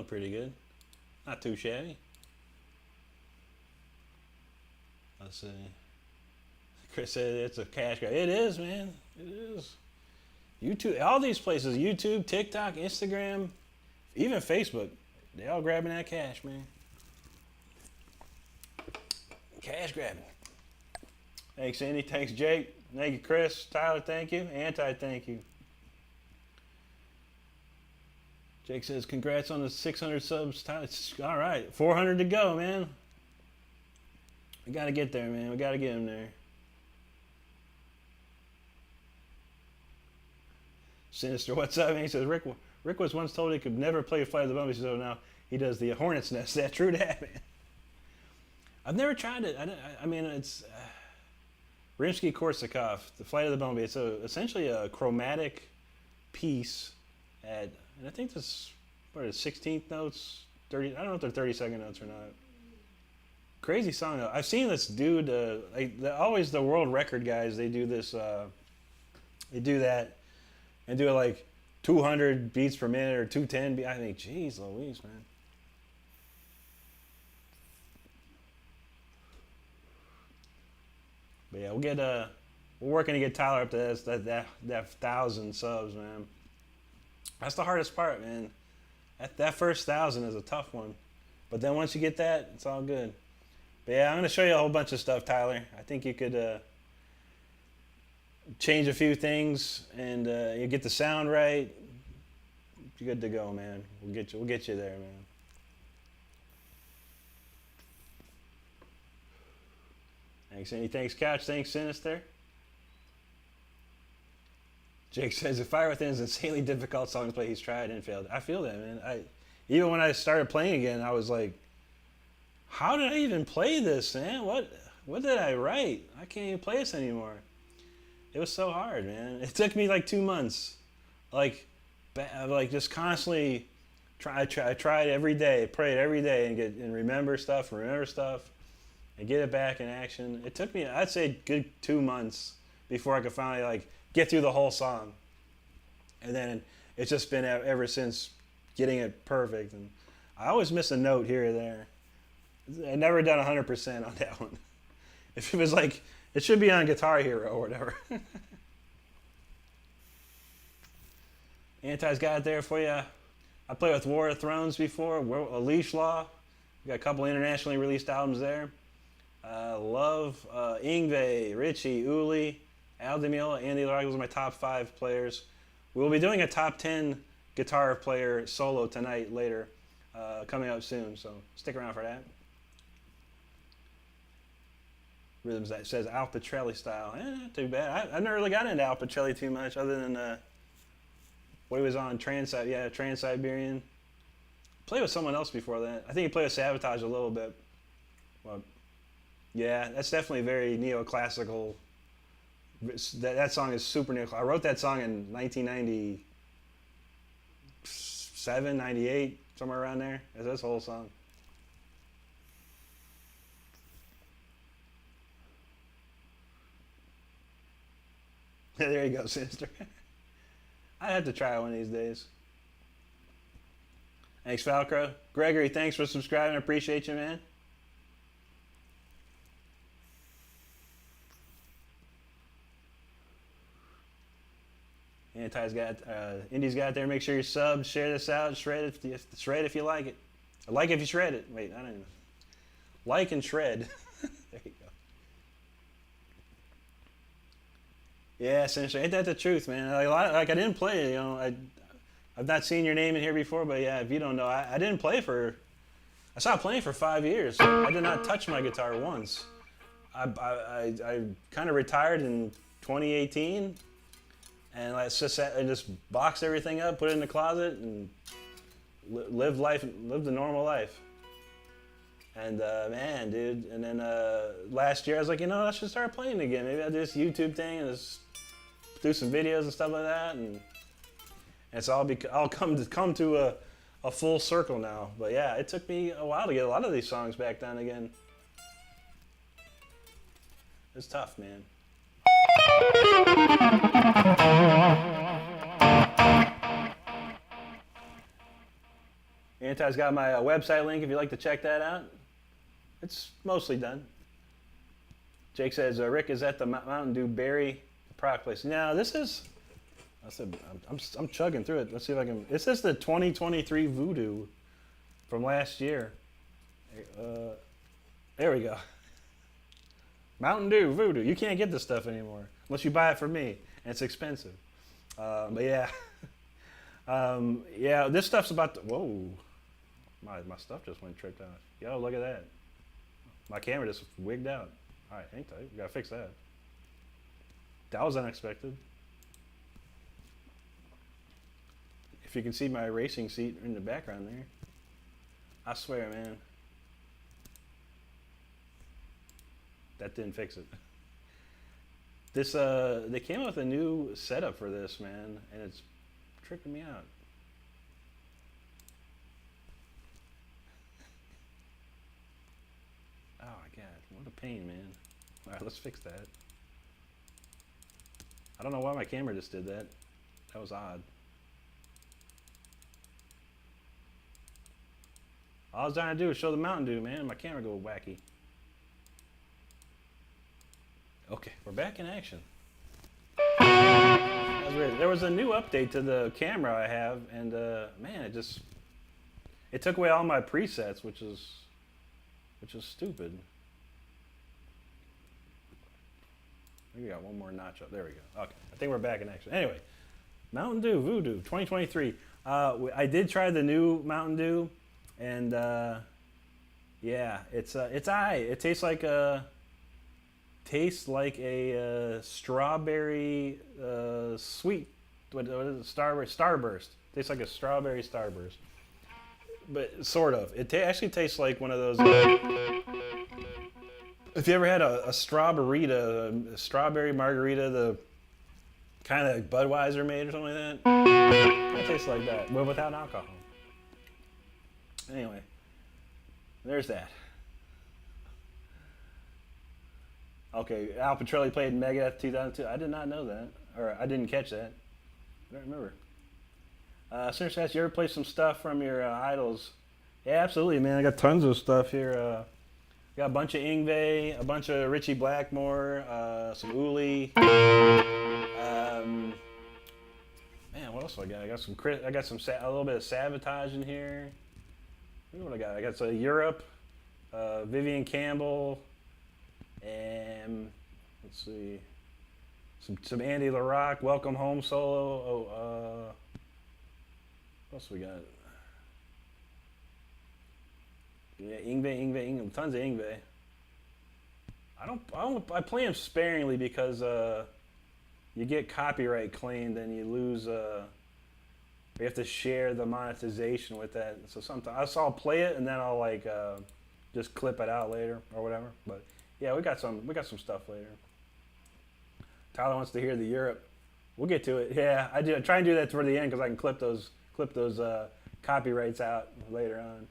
pretty good. Not too shabby. Let's see. Chris said it's a cash grab. It is, man. It is. YouTube, all these places, YouTube, TikTok, Instagram, even Facebook, they all grabbing that cash, man. Cash grabbing. Thanks, Andy. Thanks, Jake. Thank you, Chris. Tyler, thank you. Anti, thank you. Jake says, congrats on the 600 subs. Tyler, all right. 400 to go, man. We got to get there, man. We got to get him there. Sinister, what's up, man? He says, Rick was once told he could never play Flight of the Bumblebee, so now he does the Hornet's Nest. Is that true that, man? I've never tried it. I mean, it's Rimsky-Korsakov, the Flight of the Bumblebee. It's essentially a chromatic piece and I think this, what is 16th notes, 30, I don't know if they're 30-second notes or not. Crazy song though. I've seen this dude, always the world record guys, they do this, they do that and do it like 200 beats per minute or 210. I think, geez Louise, man. But yeah, we're working to get Tyler up to that 1,000 subs, man. That's the hardest part, man. That first 1,000 is a tough one. But then once you get that, it's all good. But yeah, I'm going to show you a whole bunch of stuff, Tyler. I think you could change a few things and you get the sound right. You're good to go, man. We'll get you there, man. Thanks, Andy. Thanks, Couch. Thanks, Sinister. Jake says, if Fire Within is an insanely difficult song to play, he's tried and failed. I feel that, man. Even when I started playing again, I was like, how did I even play this, man? What did I write? I can't even play this anymore. It was so hard, man. It took me like 2 months. Like just constantly I tried every day, prayed every day and remember stuff and get it back in action. It took me, I'd say, a good 2 months before I could finally like get through the whole song. And then it's just been ever since getting it perfect. And I always miss a note here or there. I never done 100% on that one. If it was like, it should be on Guitar Hero or whatever. Anti's got it there for you. I played with War of Thrones before, A Leash Law. We got a couple internationally released albums there. Love Yngwie, Richie, Uli, Al DiMiola, Andy Larg. Those are my top 5 players. We'll be doing a top 10 guitar player solo tonight later, coming up soon, so stick around for that. Rhythms that says Al Pitrelli style. Not too bad. I've never really gotten into Al Pitrelli too much other than what he was on, Trans-Siberian. Played with someone else before that. I think he played with Sabotage a little bit. Well, yeah, that's definitely very neoclassical. That song is super neoclassical. I wrote that song in 1997, 98, somewhere around there. That's this whole song. There you go, Sinister. I have to try it one of these days. Thanks, Falcro. Gregory, thanks for subscribing. I appreciate you, man. Anti's got, Indy's got it there. Make sure you sub, share this out, shred it if you like it. Like if you shred it. Wait, I don't even know. Like and shred. There you go. Yeah, Sinister. Ain't that the truth, man? I didn't play it, you know. I've not seen your name in here before, but yeah, if you don't know, I didn't play I stopped playing for 5 years. I did not touch my guitar once. I kind of retired in 2018, and I just boxed everything up, put it in the closet, and lived a normal life. And man, dude, and then last year I was like, I should start playing again. Maybe I'll do this YouTube thing and just do some videos and stuff like that, and it's all come to a full circle now. But yeah, it took me a while to get a lot of these songs back done again. It's tough, man. Anti's got my website link if you'd like to check that out. It's mostly done. Jake says, Rick is at the Mountain Dew Berry product place. Now, this is, I said, I'm chugging through it. Let's see if I can, this is the 2023 Voodoo from last year. There we go. Mountain Dew Voodoo. You can't get this stuff anymore unless you buy it from me, and it's expensive. But yeah. Yeah, this stuff's about to, whoa. My stuff just went tripped out. Yo, look at that. My camera just wigged out. All right, hang tight. We gotta fix that. That was unexpected. If you can see my racing seat in the background there. I swear, man. That didn't fix it. This, they came up with a new setup for this, man, and it's tripping me out. Oh my God, what a pain, man. All right, let's fix that. I don't know why my camera just did that. That was odd. All I was trying to do was show the Mountain Dew, man. My camera go wacky. Okay, we're back in action. That was weird. There was a new update to the camera I have, and man, it took away all my presets, which is stupid. We got one more notch up. There we go. Okay, I think we're back in action. Anyway, Mountain Dew Voodoo 2023. I did try the new Mountain Dew, and yeah, it's it tastes like a strawberry sweet. What is it? Starburst. Tastes like a strawberry Starburst, but sort of. It actually tastes like one of those. If you ever had a strawberry margarita, the kind of like Budweiser made or something like that, it tastes like that, but without alcohol. Anyway, there's that. Okay, Al Pitrelli played Megadeth 2002. I did not know that, or I didn't catch that. I don't remember. Senator Stats, you ever play some stuff from your idols? Yeah, absolutely, man. I got tons of stuff here. Got a bunch of Yngwie, a bunch of Richie Blackmore, some Uli. Man, what else do I got? I got a little bit of Sabotage in here. What do I got? I got some Europe, Vivian Campbell, and let's see, some Andy LaRock, Welcome Home solo. What else we got? Yeah, Yngwie, tons of Yngwie. I play them sparingly because you get copyright claimed and you lose. You have to share the monetization with that. So sometimes I'll play it and then I'll like just clip it out later or whatever. But yeah, we got some stuff later. Tyler wants to hear the Europe. We'll get to it. Yeah, I try and do that toward the end because I can clip those copyrights out later on.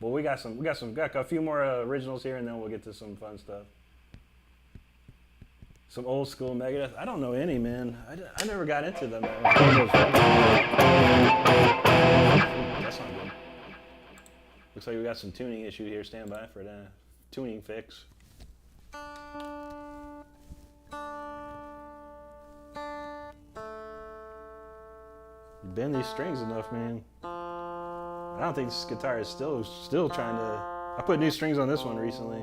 Well, we got a few more originals here, and then we'll get to some fun stuff. Some old school Megadeth. I don't know any, man. I never got into them. That's not good. Looks like we got some tuning issue here. Stand by for that tuning fix. You bend these strings enough, man. I don't think this guitar is still trying to. I put new strings on this one recently,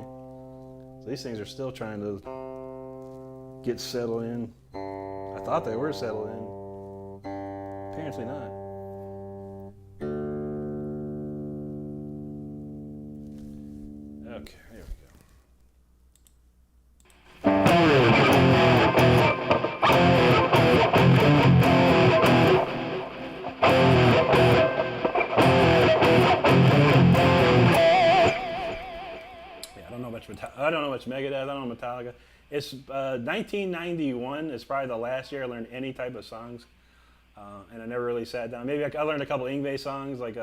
so these things are still trying to get settled in. I thought they were settled in. Apparently not. Okay, here we go. I don't know much Megadeth. I don't know Metallica. It's 1991 is probably the last year I learned any type of songs, and I never really sat down. Maybe I learned a couple Yngwie songs like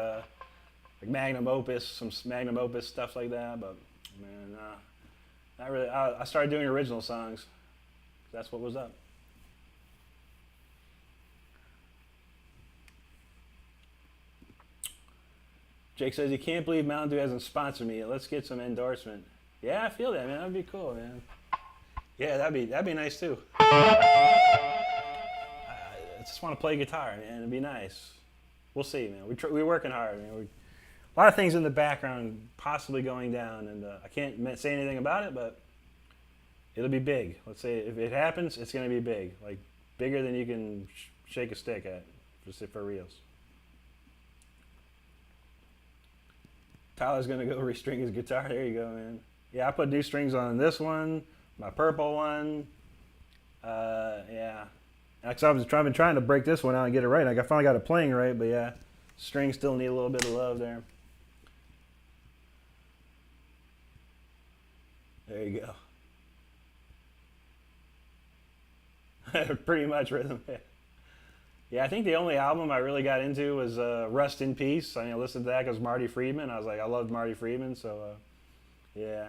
Magnum Opus, some Magnum Opus stuff like that. But man, not really. I started doing original songs. That's what was up. Jake says he can't believe Mountain Dew hasn't sponsored me yet. Let's get some endorsement. Yeah, I feel that, man. That'd be cool, man. Yeah, that'd be nice too. I just want to play guitar, man. It'd be nice. We'll see, man. We're working hard, man. A lot of things in the background possibly going down, and I can't say anything about it, but it'll be big. Let's say if it happens, it's going to be big, like bigger than you can shake a stick at, just for reals. Tyler's going to go restring his guitar. There you go, man. Yeah, I put new strings on this one, my purple one. Yeah. Actually, I've been trying to break this one out and get it right. I finally got it playing right, but yeah, strings still need a little bit of love there. There you go. Pretty much rhythm. Yeah, I think the only album I really got into was Rust in Peace. I listened to that because Marty Friedman. I was like, I loved Marty Friedman, so yeah.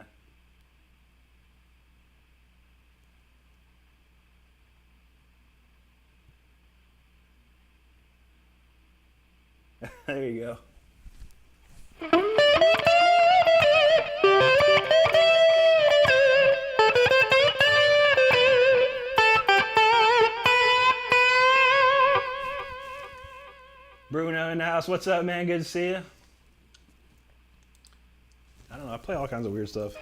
There you go. Bruno in the house. What's up, man? Good to see you. I don't know. I play all kinds of weird stuff.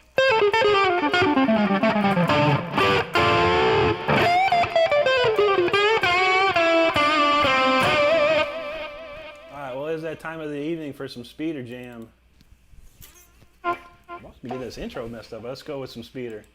It's that time of the evening for some speeder jam. I must be getting this intro messed up. Let's go with some speeder.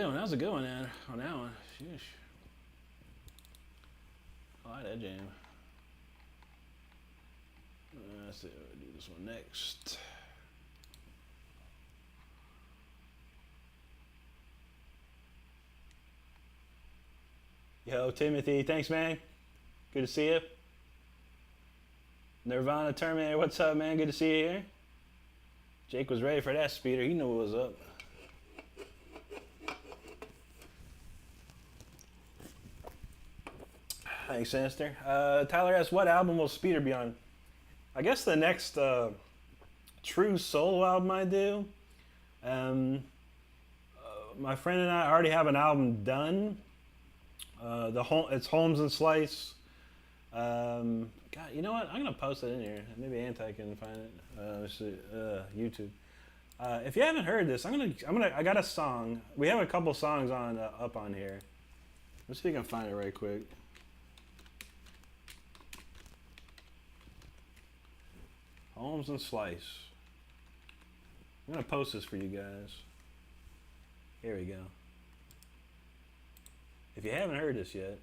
good one. That was a good one, man. On that one. Sheesh. I like that jam. Let's see. I'll do this one next. Yo, Timothy. Thanks, man. Good to see you. Nirvana Terminator. What's up, man? Good to see you here. Jake was ready for that speeder. He knew what was up. Thanks, Sinister. Tyler asks, what album will Speeder be on? I guess the next true solo album I do. My friend and I already have an album done. It's Holmes and Slice. God, you know what? I'm gonna post it in here. Maybe Anti can find it. YouTube. If you haven't heard this, I got a song. We have a couple songs on up on here. Let's see if I can find it right quick. Holmes and Slice. I'm gonna post this for you guys. Here we go. If you haven't heard this yet,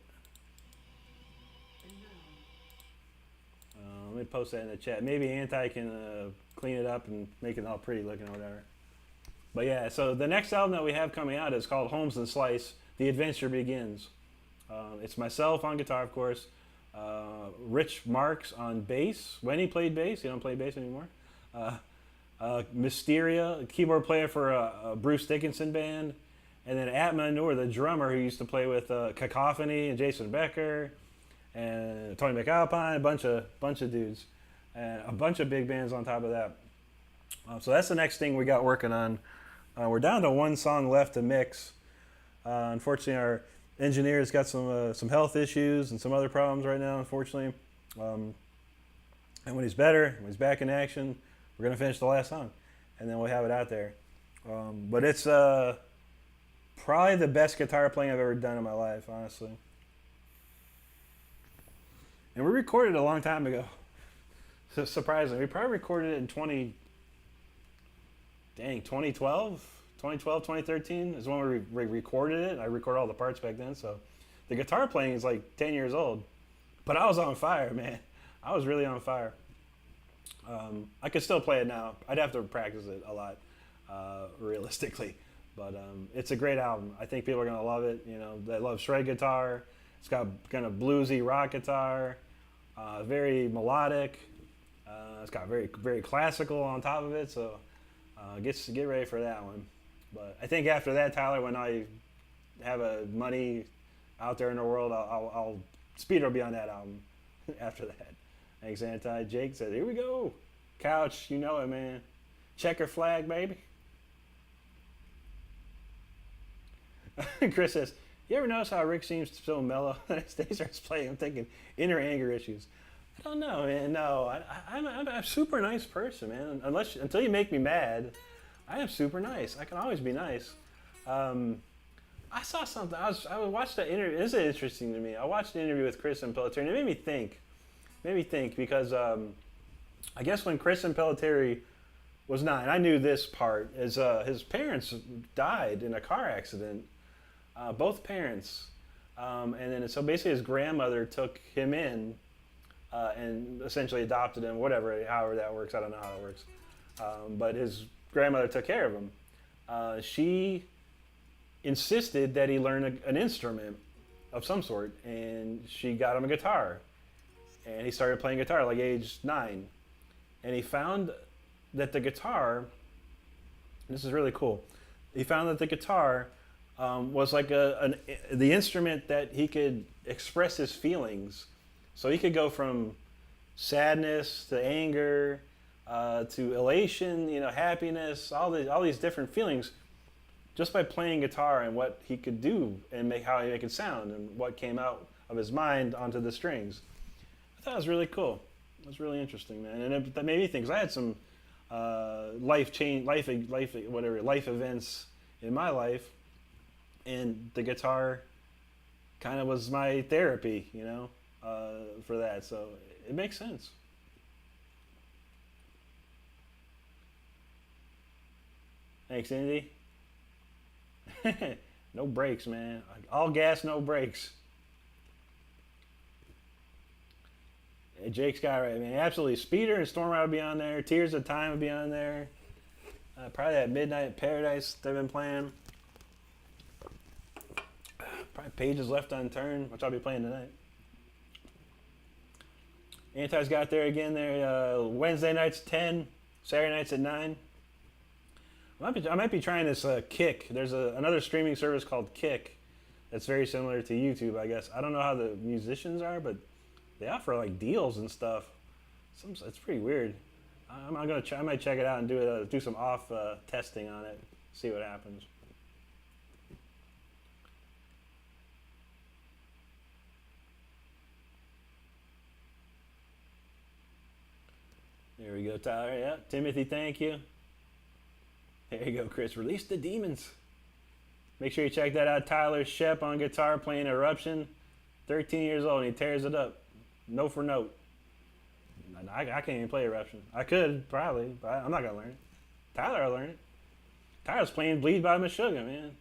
let me post that in the chat. Maybe Anti can clean it up and make it all pretty looking or whatever. But yeah, so the next album that we have coming out is called Holmes and Slice, The Adventure Begins. It's myself on guitar, of course. Rich Marks on bass. When he played bass, he don't play bass anymore. Mysteria, keyboard player for a Bruce Dickinson band. And then Atman Noor, the drummer who used to play with Cacophony and Jason Becker and Tony McAlpine, a bunch of dudes, and a bunch of big bands on top of that. So that's the next thing we got working on. We're down to one song left to mix. Unfortunately, our engineer's got some health issues and some other problems right now, unfortunately. And when he's better, when he's back in action, we're gonna finish the last song, and then we'll have it out there. But it's probably the best guitar playing I've ever done in my life, honestly. And we recorded it a long time ago. So surprisingly, we probably recorded it in 2012, 2013 is when we recorded it. I recorded all the parts back then, so the guitar playing is like 10 years old. But I was on fire, man. I was really on fire. I could still play it now. I'd have to practice it a lot, realistically. But it's a great album. I think people are gonna love it. You know, they love shred guitar. It's got kind of bluesy rock guitar, very melodic. It's got very classical on top of it. So get ready for that one. But I think after that, Tyler, when I have money out there in the world, I'll Speeder will be on that album after that. Thanks, Anti. Jake said, here we go. Couch, you know it, man. Checker flag, baby. Chris says, you ever notice how Rick seems so mellow? The next day he starts playing, I'm thinking inner anger issues. I don't know, man. No, I'm a super nice person, man. Until you make me mad, I am super nice. I can always be nice. I saw something. I watched the interview. This is interesting to me. I watched the interview with Chris and Pelletieri, and it made me think. Because I guess when Chris and Pelletieri was 9, I knew this part. His parents died in a car accident. Both parents. And then so basically his grandmother took him in and essentially adopted him, however that works. I don't know how that works. But his grandmother took care of him. She insisted that he learn an instrument of some sort, and she got him a guitar. And he started playing guitar like age 9. And he found that the guitar, this is really cool, he found that the guitar was like the instrument that he could express his feelings. So he could go from sadness to anger to elation, happiness, all these different feelings just by playing guitar and what he could do and how he make it sound and what came out of his mind onto the strings. I thought it was really cool. It was really interesting, man. And that made me think, because I had some life events in my life, and the guitar kind of was my therapy, for that. So it makes sense. Thanks, Indy. No brakes, man. All gas, no brakes. Jake's got it right, man. Absolutely. Speeder and Storm Ride will be on there. Tears of Time will be on there. Probably that Midnight Paradise they've been playing. Probably Pages Left Unturned, which I'll be playing tonight. Anti's got there again there. Wednesday nights 10, Saturday nights at 9. I might be trying this Kick. There's another streaming service called Kick that's very similar to YouTube, I guess. I don't know how the musicians are, but they offer like deals and stuff. It's pretty weird. I might check it out and do some off testing on it. See what happens. There we go, Tyler. Yeah, Timothy, thank you. There you go, Chris. Release the demons. Make sure you check that out. Tyler Shep on guitar playing Eruption. 13 years old and he tears it up. Note for note. I can't even play Eruption. I could, probably, but I'm not going to learn it. Tyler will learn it. Tyler's playing Bleed by Meshuggah, man.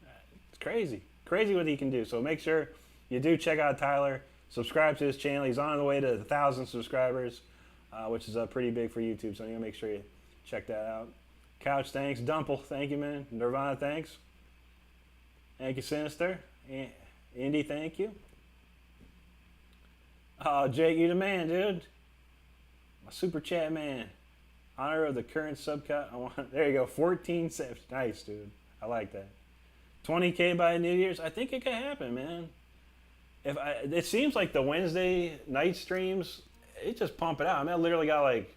It's crazy. Crazy what he can do. So make sure you do check out Tyler. Subscribe to his channel. He's on the way to 1,000 subscribers, which is pretty big for YouTube. So you gotta make sure you check that out. Couch, thanks. Dumple, thank you, man. Nirvana, thanks. Thank you, Sinister. Indy, thank you. Oh, Jake, you the man, dude. My super chat man. Honor of the current subcut. There you go. 14 steps. Nice, dude. I like that. 20K by New Year's. I think it could happen, man. It seems like the Wednesday night streams, it just pump it out. I mean, I literally got like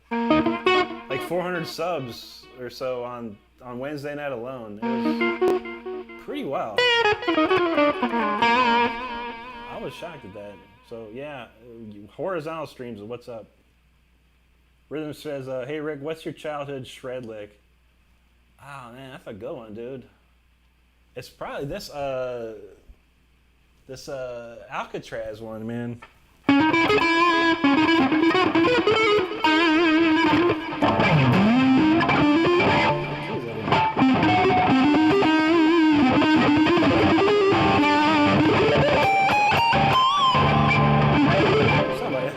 400 subs or so on Wednesday night alone. It was pretty wild. I was shocked at that. So yeah, horizontal streams. What's up? Rhythm says, "Hey Rick, what's your childhood shred lick?" Oh man, that's a good one, dude. It's probably this Alcatraz one, man. I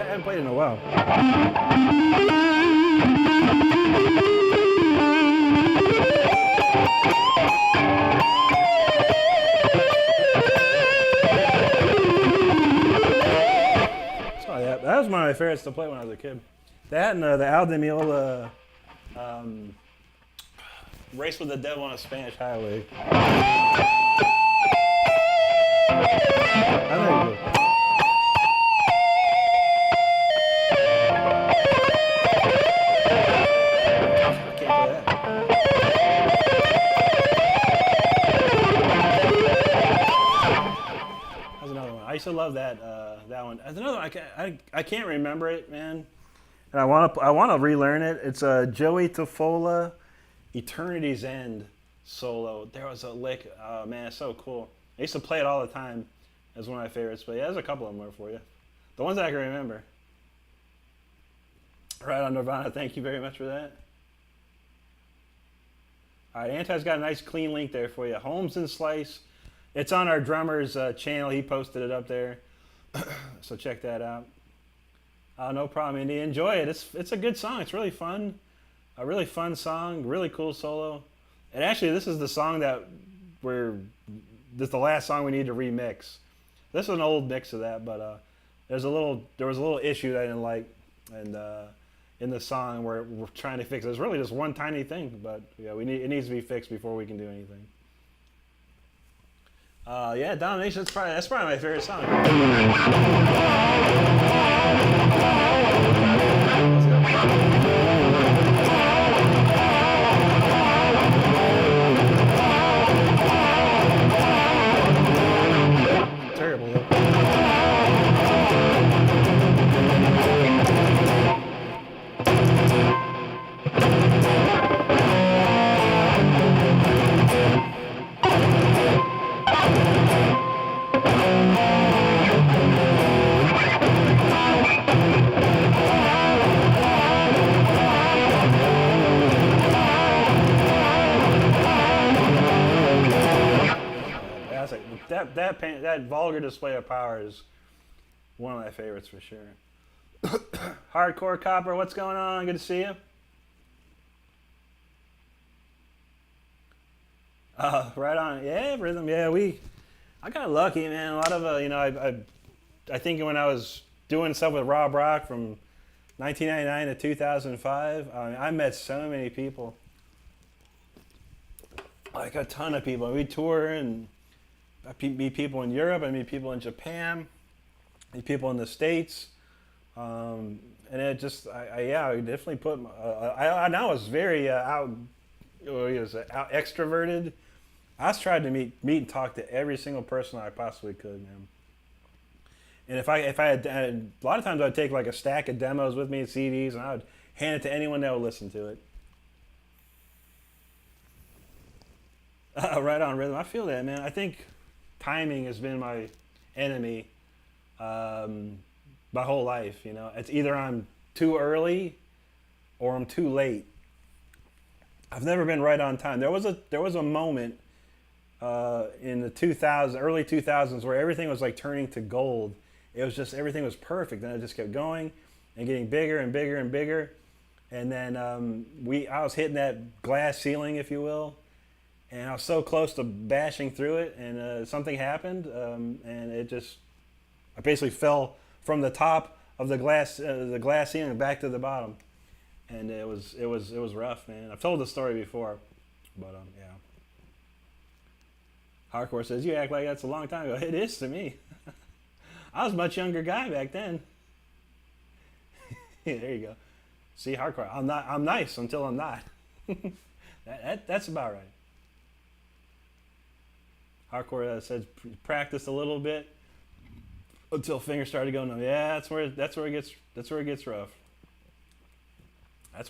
haven't played in a while. That was one of my favorites to play when I was a kid. That and the Al Di Meola Race with the Devil on a Spanish Highway. I know you do. I used to love that one. There's another one. I can't remember it, man. And I want to relearn it. It's Joey Tafola, Eternity's End solo. There was a lick. Oh man, it's so cool. I used to play it all the time. It's one of my favorites. But yeah, there's a couple of them more for you. The ones that I can remember. Right on Nirvana. Thank you very much for that. All right, Anti's got a nice clean link there for you. Holmes and Slice. It's on our drummer's channel. He posted it up there. So check that out. No problem, Indy. Enjoy it. It's a good song. It's really fun. A really fun song. Really cool solo. And actually, this is the song this is the last song we need to remix. This is an old mix of that, but there was a little issue that I didn't like, and in the song we're trying to fix it. It's really just one tiny thing, but yeah, it needs to be fixed before we can do anything. Yeah, Domination, that's probably my favorite song. Terrible, though. that vulgar display of power is one of my favorites for sure. Hardcore Copper, what's going on? Good to see you. Right on. Yeah, Rhythm. Yeah, I got lucky, man. A lot of I think when I was doing stuff with Rob Rock from 1999 to 2005, I met so many people. Like a ton of people. We tour and I meet people in Europe. I meet people in Japan. Meet people in the States. And it just, I definitely put. I was very extroverted. I was trying to meet and talk to every single person I possibly could, man. And if I had a lot of times I'd take like a stack of demos with me, CDs, and I would hand it to anyone that would listen to it. Right on, Rhythm. I feel that, man. I think timing has been my enemy my whole life. It's either I'm too early or I'm too late. I've never been right on time. There was a moment in the early 2000s where everything was like turning to gold. It was just, everything was perfect, and it just kept going and getting bigger and bigger and bigger. And then I was hitting that glass ceiling, if you will, and I was so close to bashing through it, and something happened, and I basically fell from the top of the glass ceiling back to the bottom, and it was rough, man. I've told the story before, but yeah. Hardcore says, you act like that's a long time ago. It is to me. I was a much younger guy back then. Yeah, there you go. See, Hardcore. I'm nice until I'm not. That's about right. Hardcore says practice a little bit until fingers started going numb. Yeah, that's where it gets rough. That's where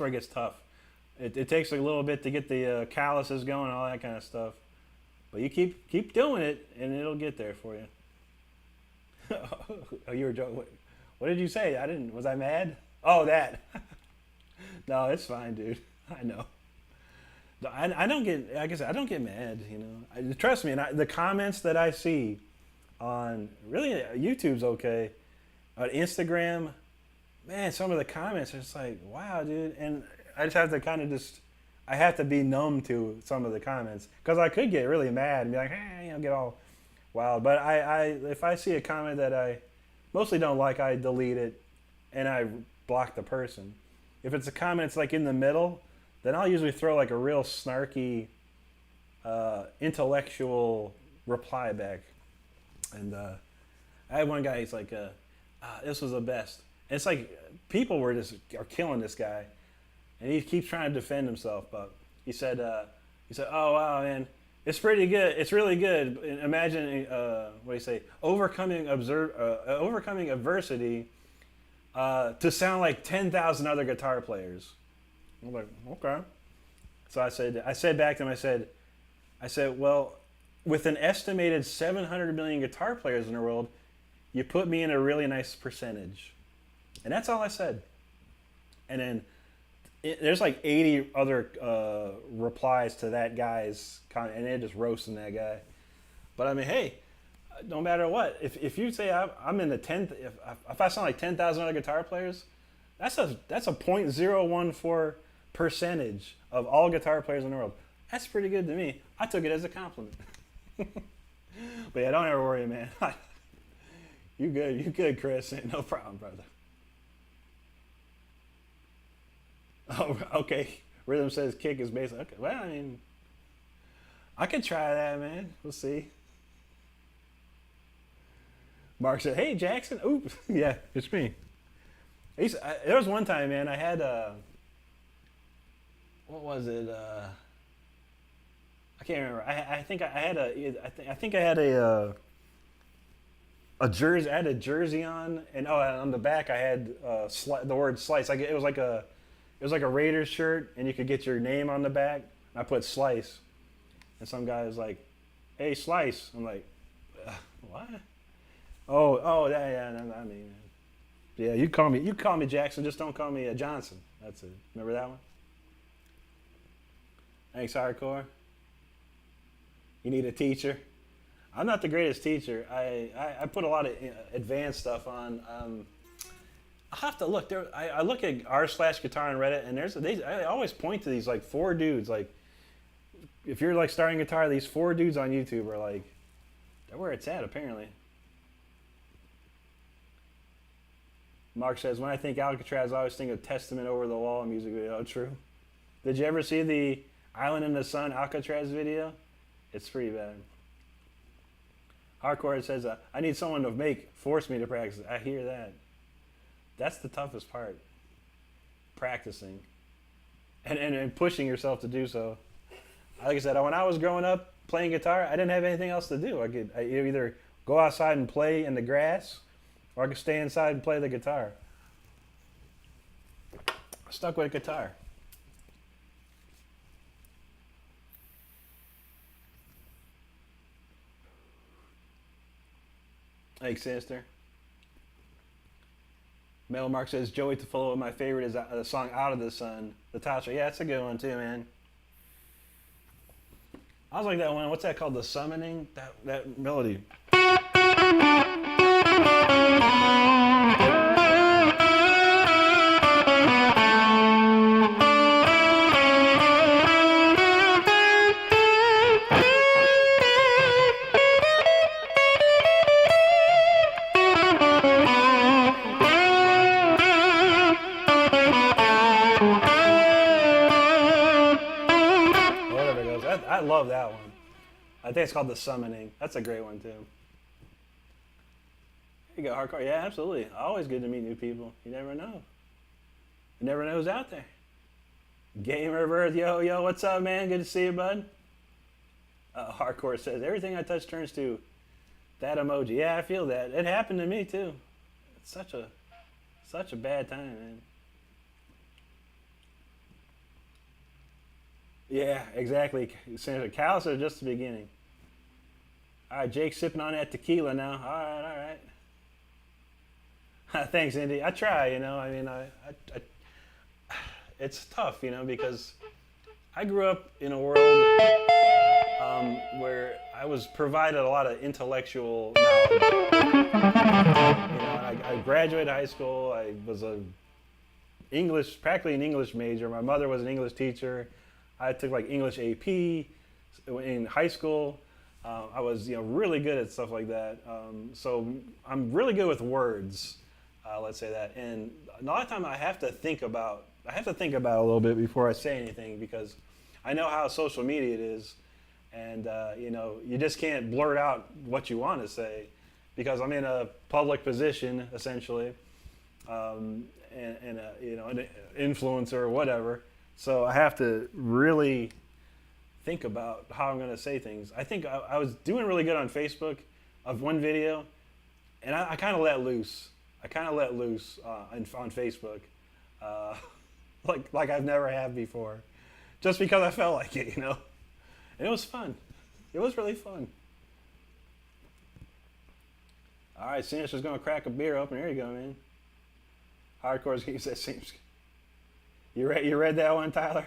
it gets tough. It takes a little bit to get the calluses going, all that kind of stuff. But you keep doing it, and it'll get there for you. Oh, you were joking. What did you say? Was I mad? Oh, that. No, it's fine, dude. I know. I don't get, like I said, I don't get mad, trust me, and the comments that I see on, really, YouTube's okay. On Instagram, man, some of the comments are just like, wow, dude. And I just have to I have to be numb to some of the comments. Because I could get really mad and be like, hey, get all wild. But if I see a comment that I mostly don't like, I delete it and I block the person. If it's a comment that's like in the middle, then I'll usually throw like a real snarky, intellectual reply back. And I had one guy, he's like, this was the best. And it's like people are killing this guy. And he keeps trying to defend himself. But he said, oh, wow, man, it's pretty good. It's really good. Imagine, what do you say, overcoming adversity to sound like 10,000 other guitar players. I'm like, okay. So I said back to him, I said, well, with an estimated 700 million guitar players in the world, you put me in a really nice percentage. And that's all I said. And then there's like 80 other replies to that guy's comment, and they're just roasting that guy. But I mean, hey, no matter what, if you say I'm in the 10th, if I sound like 10,000 other guitar players, that's a 0.014 percentage of all guitar players in the world. That's pretty good to me. I took it as a compliment. But yeah, don't ever worry, man. You good, Chris. Ain't no problem, brother. Oh, okay. Rhythm says kick is basically okay. Well, I mean, I could try that, man. We'll see. Mark said, "Hey, Jackson." Oops. Yeah, it's me. There was one time, man. I had what was it? I can't remember. I think I had a jersey. I had a jersey on, and on the back I had the word Slice. Like it was like a Raiders shirt, and you could get your name on the back. I put Slice, and some guy was like, "Hey, Slice." I'm like, "What?" Oh, yeah. I mean, yeah. You call me Jackson. Just don't call me Johnson. That's it. Remember that one? Thanks, Hardcore. You need a teacher. I'm not the greatest teacher. I put a lot of advanced stuff on. I'll have to look there. I look at r/guitar on Reddit, and I always point to these like 4 dudes. Like, if you're like starting guitar, these 4 dudes on YouTube are like, they're where it's at apparently. Mark says, when I think Alcatraz, I always think of Testament Over the Wall music video. Oh, true. Did you ever see the Island in the Sun Alcatraz video? It's pretty bad. Hardcore says, I need someone to force me to practice. I hear that. That's the toughest part. Practicing. And pushing yourself to do so. Like I said, when I was growing up playing guitar, I didn't have anything else to do. I either go outside and play in the grass, or I could stay inside and play the guitar. I stuck with guitar. Thanks, sister. Mel Mark says, Joey Tofolo, my favorite is the song Out of the Sun. The title track. Yeah, that's a good one too, man. I was like that one. What's that called? The Summoning? That melody. I love that one. I think it's called The Summoning. That's a great one too. There you go, hardcore. Yeah, absolutely. Always good to meet new people. You never know. You never know who's out there. Gamer Earth, yo, what's up, man? Good to see you, bud. Hardcore says, everything I touch turns to that emoji. Yeah, I feel that. It happened to me too. It's such a bad time, man. Yeah, exactly. Callous is just the beginning. All right, Jake's sipping on that tequila now. All right. Thanks, Indy. I try, you know. I mean, it's tough, you know, because I grew up in a world where I was provided a lot of intellectual knowledge. You know, I graduated high school. I was practically an English major. My mother was an English teacher. I took like English AP in high school. I was, you know, really good at stuff like that. So I'm really good with words. Let's say that. And a lot of time I have to think about it a little bit before I say anything, because I know how social media it is, and you know, you just can't blurt out what you want to say, because I'm in a public position essentially, and you know, an influencer or whatever. So I have to really think about how I'm going to say things. I think I was doing really good on Facebook of one video, and I kind of let loose. On Facebook, like I've never had before, just because I felt like it, you know. And it was fun. It was really fun. All right, Sinister's going to crack a beer open. Here you go, man. Hardcore's keeps that seems. You read that one, Tyler?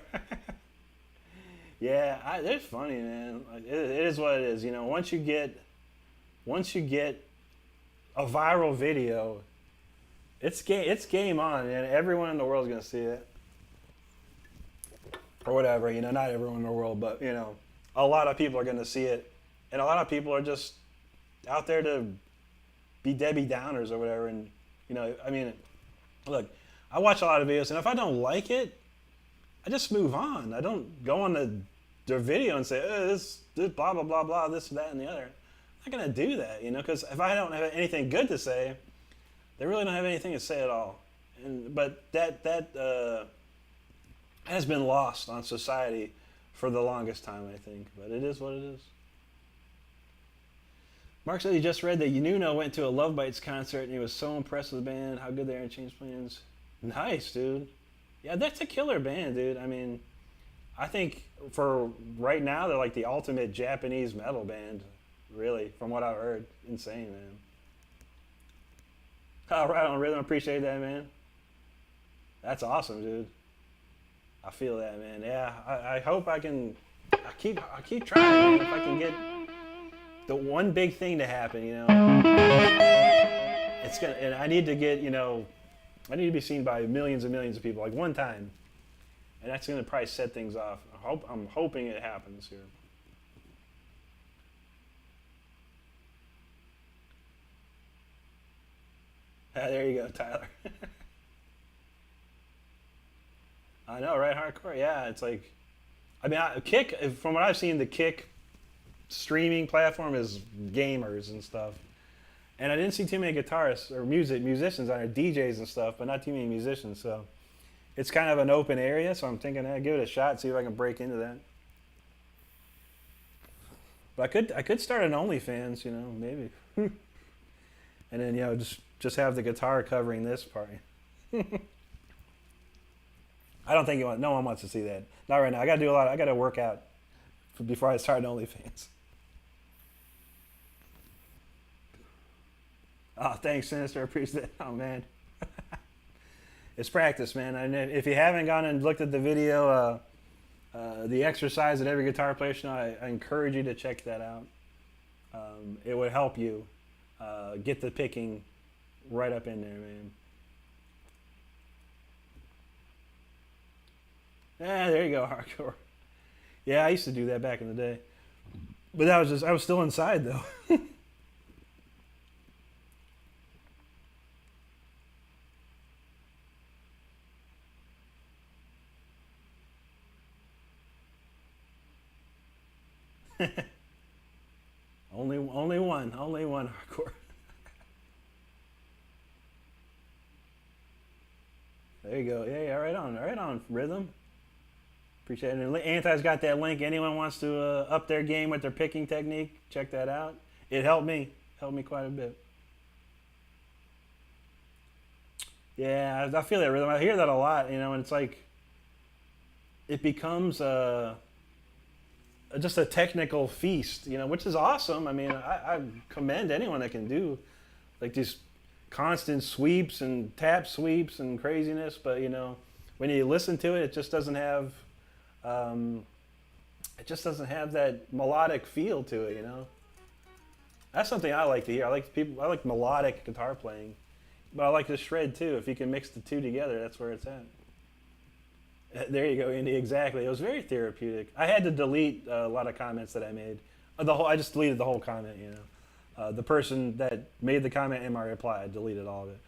Yeah, it's funny, man. It is what it is. You know, once you get a viral video, it's game on, and everyone in the world is gonna see it, or whatever. You know, not everyone in the world, but you know, a lot of people are gonna see it, and a lot of people are just out there to be Debbie Downers or whatever. And you know, I mean, look, I watch a lot of videos, and if I don't like it, I just move on. I don't go on their video and say, this blah, blah, blah, blah, this, that, and the other. I'm not going to do that, you know, because if I don't have anything good to say, they really don't have anything to say at all. But that has been lost on society for the longest time, I think. But it is what it is. Mark said he just read that Nuno went to a Love Bites concert, and he was so impressed with the band, how good they are in Change Plans. Nice, dude. Yeah, that's a killer band, dude. I mean, I think for right now, they're like the ultimate Japanese metal band, really, from what I've heard. Insane, man. Oh, right on rhythm. Appreciate that, man. That's awesome, dude. I feel that, man. Yeah, I hope I can. I keep trying, man. If I can the one big thing to happen, it's gonna, and I need to get, I need to be seen by millions and millions of people, like one time, and that's gonna probably set things off. I'm hoping it happens here. There you go, Tyler. I know, right? Hardcore. Yeah, it's like, I mean, Kick. From what I've seen, the Kick streaming platform is gamers and stuff. And I didn't see too many guitarists or musicians on it, DJs and stuff, but not too many musicians. So it's kind of an open area. So I'm thinking, give it a shot, see if I can break into that. But I could start an OnlyFans, maybe. And then just have the guitar covering this part. I don't think no one wants to see that. Not right now. I got to work out before I start an OnlyFans. Oh, thanks, Sinister. I appreciate it. Oh, man. It's practice, man. And if you haven't gone and looked at the video, the exercise that every guitar player should know, I encourage you to check that out. It would help you get the picking right up in there, man. Yeah, there you go, hardcore. Yeah, I used to do that back in the day. But that was I was still inside, though. Only one hardcore. There you go. Yeah, right on, Rhythm. Appreciate it. And Anti's got that link. Anyone wants to up their game with their picking technique, check that out. It helped me quite a bit. Yeah, I feel that rhythm. I hear that a lot, and it's like it becomes just a technical feast, which is awesome. I mean, I commend anyone that can do like these constant sweeps and tap sweeps and craziness. But when you listen to it, it just doesn't have that melodic feel to it. That's something I like to hear. I like melodic guitar playing, but I like to shred too. If you can mix the two together, that's where it's at. There you go, Andy. Exactly. It was very therapeutic. I had to delete a lot of comments that I made. I just deleted the whole comment. The person that made the comment in my reply, I deleted all of it.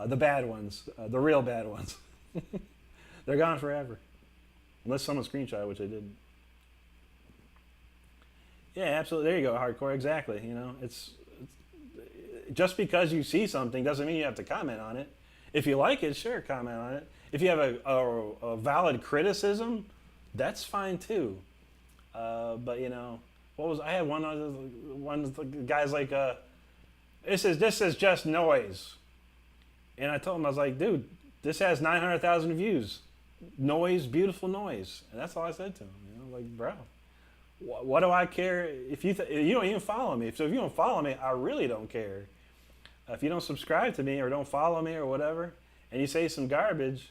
The bad ones, the real bad ones, they're gone forever, unless someone screenshot, which I didn't. Yeah, absolutely. There you go, hardcore. Exactly. It's just because you see something doesn't mean you have to comment on it. If you like it, sure, comment on it. If you have a valid criticism, that's fine too. But I had one of the guys like, this is just noise, and I told him, I was like, dude, this has 900,000 views, noise, beautiful noise, and that's all I said to him. Like, bro, what do I care if you don't even follow me? So if you don't follow me, I really don't care. If you don't subscribe to me or don't follow me or whatever, and you say some garbage,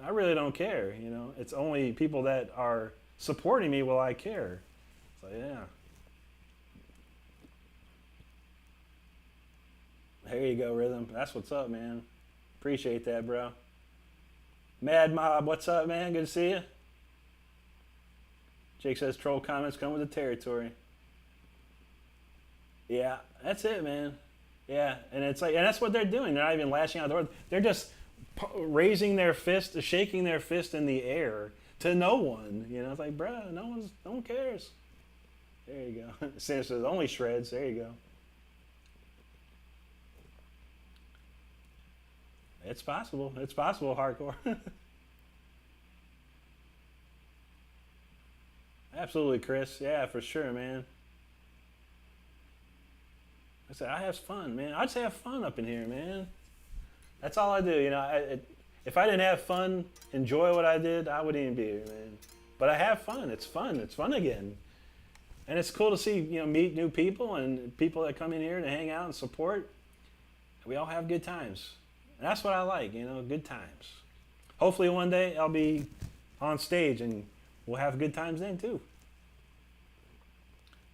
I really don't care. It's only people that are supporting me will I care. So yeah. There you go, Rhythm. That's what's up, man. Appreciate that, bro. Mad Mob, what's up, man? Good to see you. Jake says troll comments come with the territory. Yeah, that's it, man. Yeah, and it's like, and that's what they're doing. They're not even lashing out the word. They're just raising their fist, shaking their fist in the air to no one. It's like, bro, no one cares. There you go. Sinister says only shreds. There you go. It's possible. It's possible, hardcore. Absolutely, Chris. Yeah, for sure, man. I said, I have fun, man. I just have fun up in here, man. That's all I do. If I didn't have fun, enjoy what I did, I wouldn't even be here, man. But I have fun. It's fun. It's fun again. And it's cool to see, meet new people and people that come in here to hang out and support. We all have good times. And that's what I like, good times. Hopefully one day I'll be on stage and we'll have good times then too.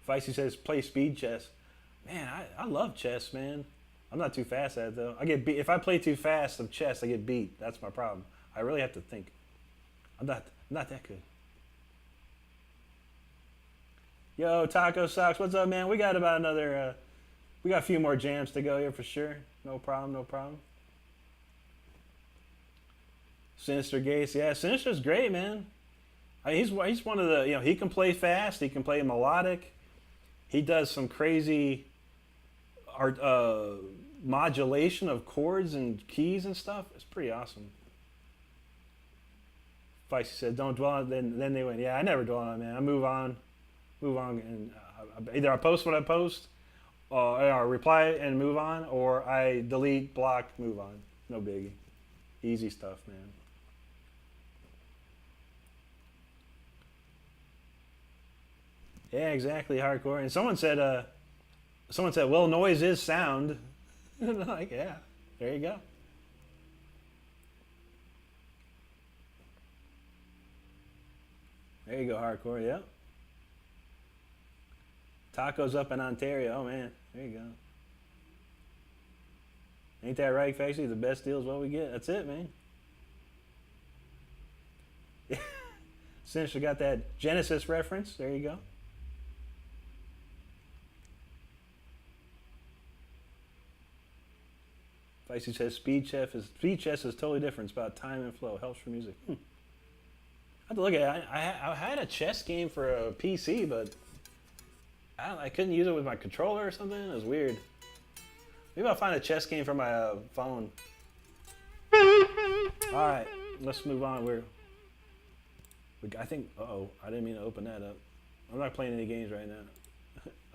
Feisty says, play speed chess. Man, I love chess, man. I'm not too fast at it though. I get beat if I play too fast of chess. I get beat. That's my problem. I really have to think. I'm not that good. Yo, Taco Socks, what's up, man? We got about another. We got a few more jams to go here for sure. No problem, no problem. Sinister Gates, yeah, Sinister's great, man. I mean, he's one of the, he can play fast, he can play melodic. He does some crazy art modulation of chords and keys and stuff. It's pretty awesome. Feisty said, "Don't dwell on it." Then they went, "Yeah, I never dwell on it, man. I move on, and either I post what I post, or reply and move on, or I delete, block, move on. No biggie, easy stuff, man." Yeah, exactly, hardcore. And someone said, "Well, noise is sound." Like, yeah, there you go. There you go, hardcore. Yep. Tacos up in Ontario. Oh man, there you go. Ain't that right, Facey? The best deal is what we get. That's it, man. Since you got that Genesis reference, there you go. Feisty says speed chess is totally different. It's about time and flow. Helps for music. I have to look at it. I had a chess game for a PC, but I couldn't use it with my controller or something. It was weird. Maybe I'll find a chess game for my phone. All right, let's move on. I think. Uh-oh, I didn't mean to open that up. I'm not playing any games right now.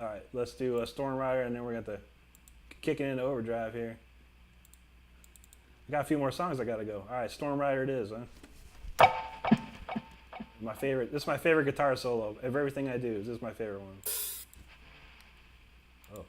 All right, let's do a Storm Rider, and then we're going to kick it into overdrive here. I got a few more songs I gotta go. All right, Storm Rider it is, huh? My favorite. This is my favorite guitar solo of everything I do. This is my favorite one. Oh.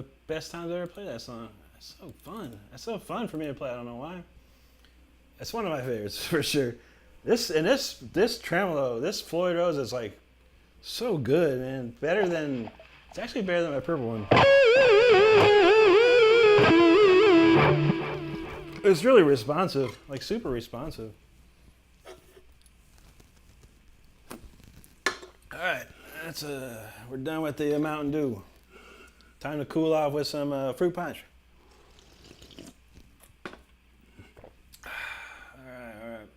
the best times I ever played that song. It's so fun. It's so fun for me to play. I don't know why. It's one of my favorites for sure. This tremolo, this Floyd Rose is like so good, man. It's actually better than my purple one. It's really responsive, like super responsive. All right, we're done with the Mountain Dew. Time to cool off with some fruit punch. All right.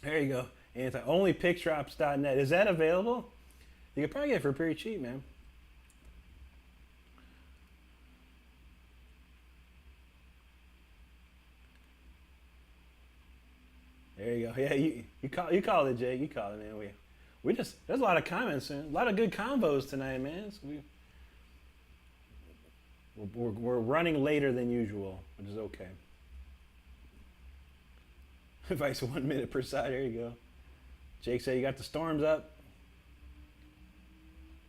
There you go. And it's onlypicksdrops.net. Is that available? You could probably get it for pretty cheap, man. There you go. Yeah, you called it, Jake. You called it, man. There's a lot of comments, man. A lot of good combos tonight, man. So we're running later than usual, which is okay. Advice 1 minute per side. There you go. Jake said you got the storms up.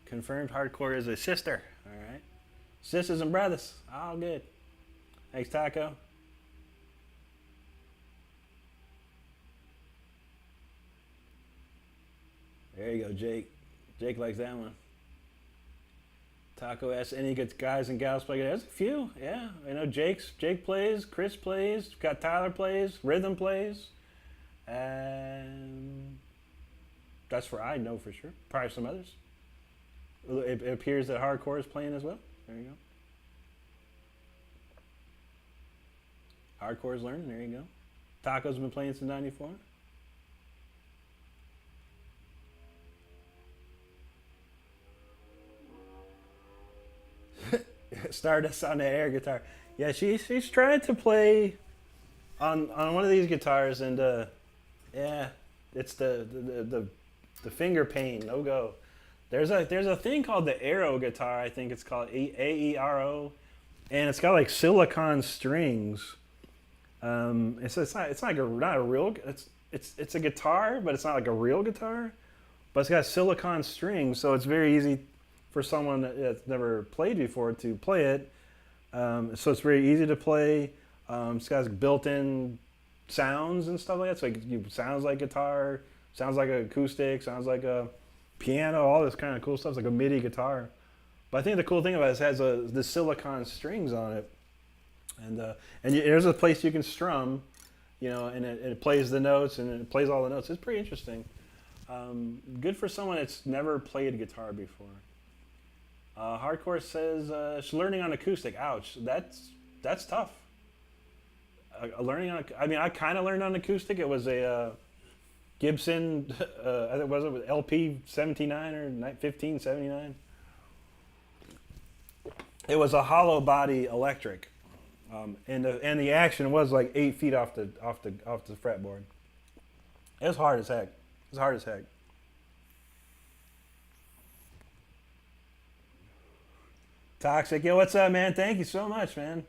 Confirmed hardcore is a sister. All right. Sisters and brothers. All good. Thanks, Taco. There you go, Jake. Jake likes that one. Taco asks, any good guys and gals play? There's a few, yeah. I know Jake plays, Chris plays, got Tyler plays, Rhythm plays. And that's where I know for sure. Probably some others. It appears that Hardcore is playing as well. There you go. Hardcore is learning, there you go. Taco's been playing since '94. Stardust on the air guitar. Yeah, she's trying to play on one of these guitars, and yeah, it's the finger pain. No go. There's a thing called the Aero guitar. I think it's called AERO, and it's got like silicone strings. It's not a real. It's a guitar, but it's not like a real guitar. But it's got silicone strings, so it's very easy for someone that's never played before to play it. So it's very easy to play. It's got built-in sounds and stuff like that. So it sounds like guitar, sounds like an acoustic, sounds like a piano, all this kind of cool stuff. It's like a MIDI guitar. But I think the cool thing about it is it has the silicone strings on it. And there's a place you can strum, and it plays the notes and it plays all the notes. It's pretty interesting. Good for someone that's never played guitar before. Hardcore says she's learning on acoustic. Ouch, that's tough. I kind of learned on acoustic. It was a Gibson, I think was it LP 79 or 1579. It was a hollow body electric, and the action was like 8 feet off the fretboard. It was hard as heck. Toxic, yeah, what's up, man? Thank you so much, man.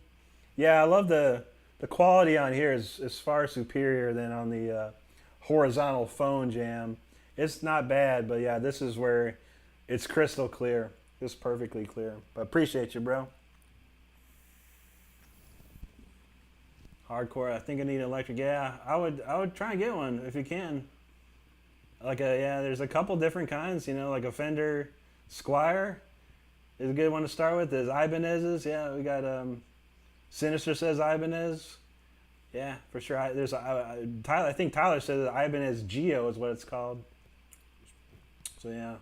Yeah, I love the quality on here is far superior than on the horizontal phone jam. It's not bad, but yeah, this is where it's crystal clear. It's perfectly clear. But appreciate you, bro. Hardcore, I think I need an electric. Yeah, I would try and get one if you can. There's a couple different kinds, like a Fender Squire is a good one to start with. There's Ibanez's. Yeah, we got Sinister says Ibanez. Yeah, for sure. I think Tyler says that Ibanez Geo is what it's called. So yeah.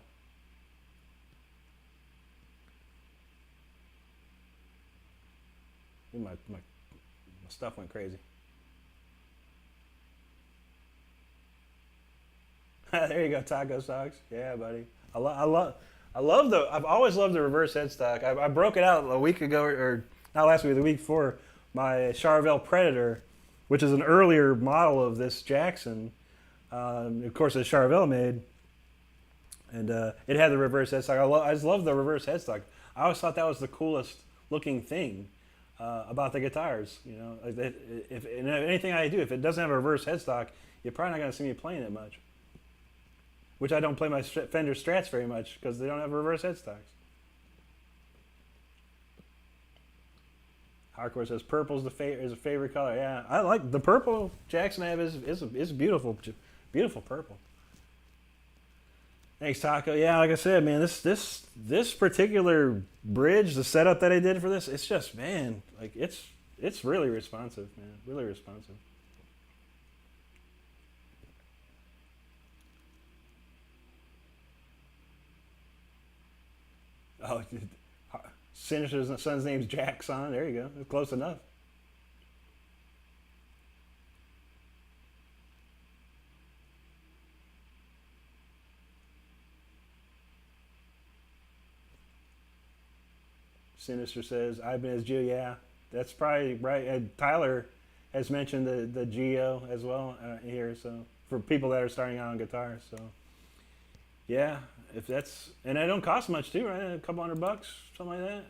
My stuff went crazy. There you go, Taco Socks. Yeah, buddy. I've always loved the reverse headstock. I broke it out a week ago, or not last week, the week before, my Charvel Predator, which is an earlier model of this Jackson. Of course, it's Charvel made, and it had the reverse headstock. I just love the reverse headstock. I always thought that was the coolest looking thing about the guitars. If anything I do, if it doesn't have a reverse headstock, you're probably not going to see me playing it much. which I don't play my Fender Strats very much because they don't have reverse headstocks. Hardcore says purple's is a favorite color. Yeah, I like the purple Jackson have is beautiful, beautiful purple. Thanks, Taco. Yeah, like I said, man, this particular bridge, the setup that I did for this, it's just, man, like it's really responsive, man, really responsive. Oh, Sinister's son's name's Jackson. There you go. That's close enough. Sinister says, I've been as Geo. Yeah, that's probably right. And Tyler has mentioned the Geo as well here. So for people that are starting out on guitar. So yeah, if that's, and it don't cost much too, right? A couple $100, something like that.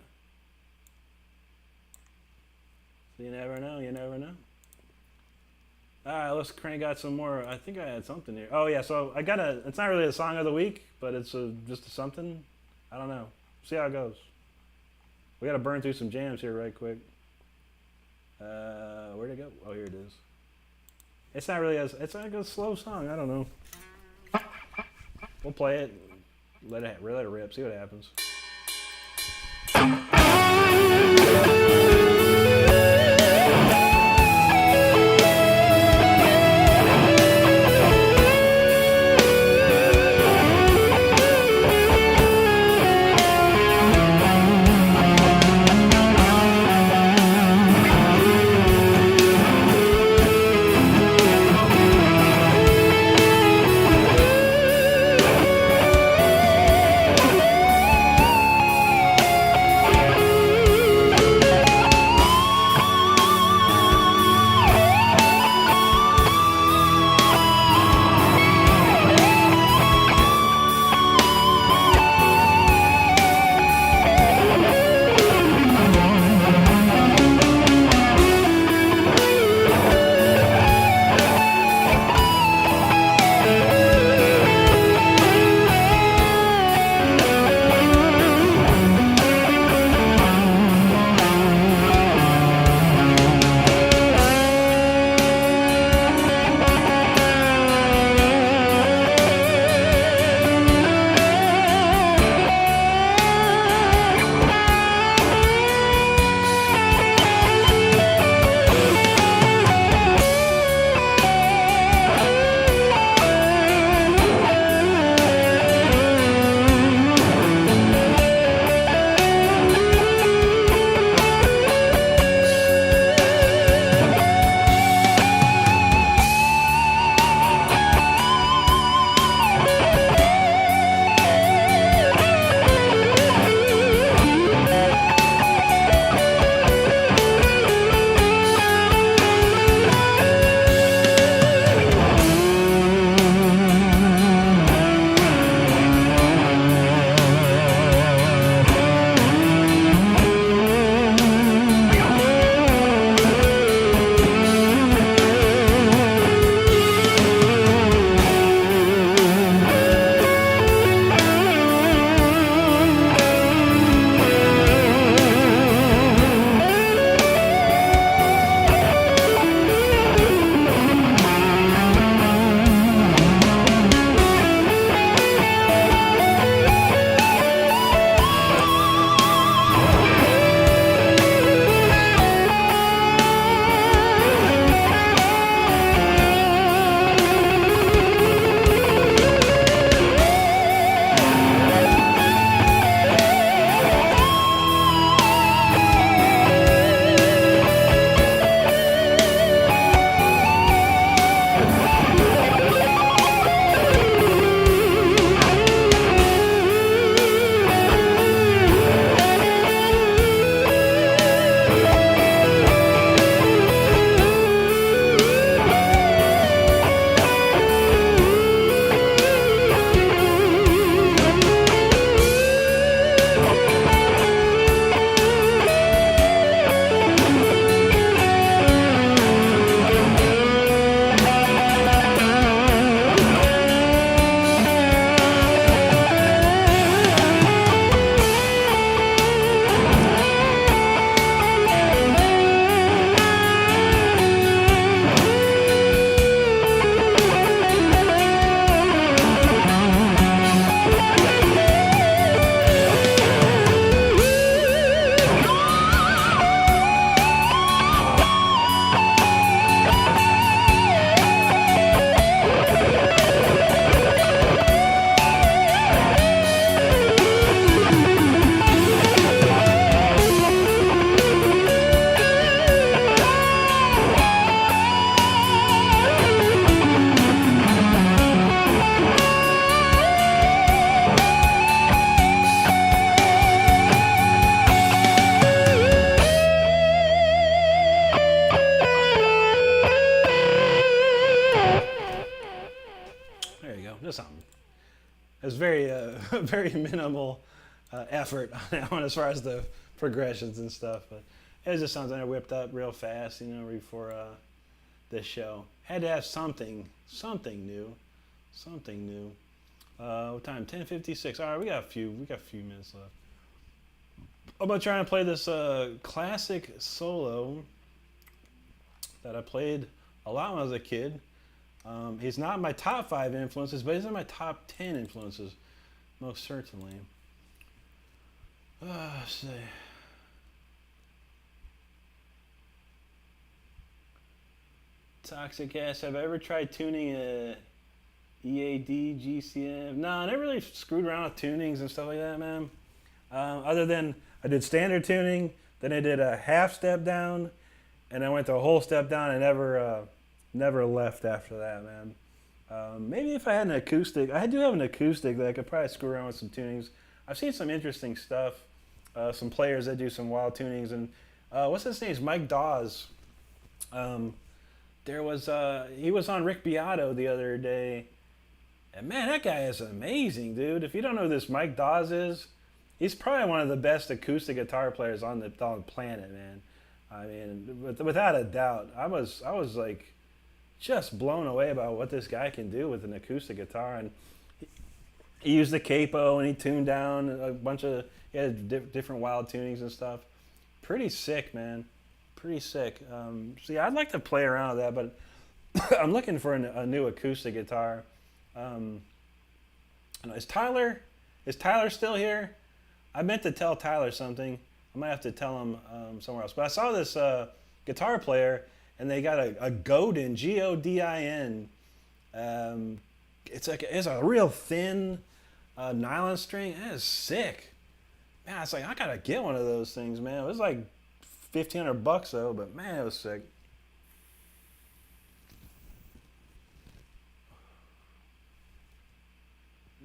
So you never know. You never know. All right, let's crank out some more. I think I had something here. Oh yeah, so I got a. It's not really a song of the week, but it's just a something. I don't know. See how it goes. We got to burn through some jams here right quick. Where'd it go? Oh, here it is. It's not really it's like a slow song. I don't know. We'll play it. Let it rip. See what happens. There you go. Just something. It's very, very minimal effort on that one as far as the progressions and stuff. But it just sounds like I whipped up real fast, you know, before this show. Had to have something new. What time? 10:56. All right, we got a few minutes left. I'm gonna try and play this classic solo that I played a lot when I was a kid. He's not my top 5 influences, but he's in my top 10 influences, most certainly. Let's see. Toxic ass. Have I ever tried tuning a EAD, GCM? No, I never really screwed around with tunings and stuff like that, man. Other than I did standard tuning, then I did a half step down, and I went to a whole step down and never left after that, man. Maybe if I had an acoustic, I do have an acoustic that I could probably screw around with some tunings. I've seen some interesting stuff, some players that do some wild tunings, and what's his name? It's Mike Dawes. He was on Rick Beato the other day, and man, that guy is amazing, dude. If you don't know who this Mike Dawes is, he's probably one of the best acoustic guitar players on the planet, man. I mean, without a doubt, I was like just blown away about what this guy can do with an acoustic guitar. And he used the capo and he tuned down a bunch of, he had different wild tunings and stuff. Pretty sick, man. Pretty sick. So yeah, I'd like to play around with that, but I'm looking for a new acoustic guitar. Is Tyler still here? I meant to tell Tyler something. I might have to tell him somewhere else. But I saw this guitar player, and they got a Godin, Godin. It's a real thin nylon string. That is sick. Man, it's like I gotta get one of those things, man. It was like $1,500 though, but man, it was sick.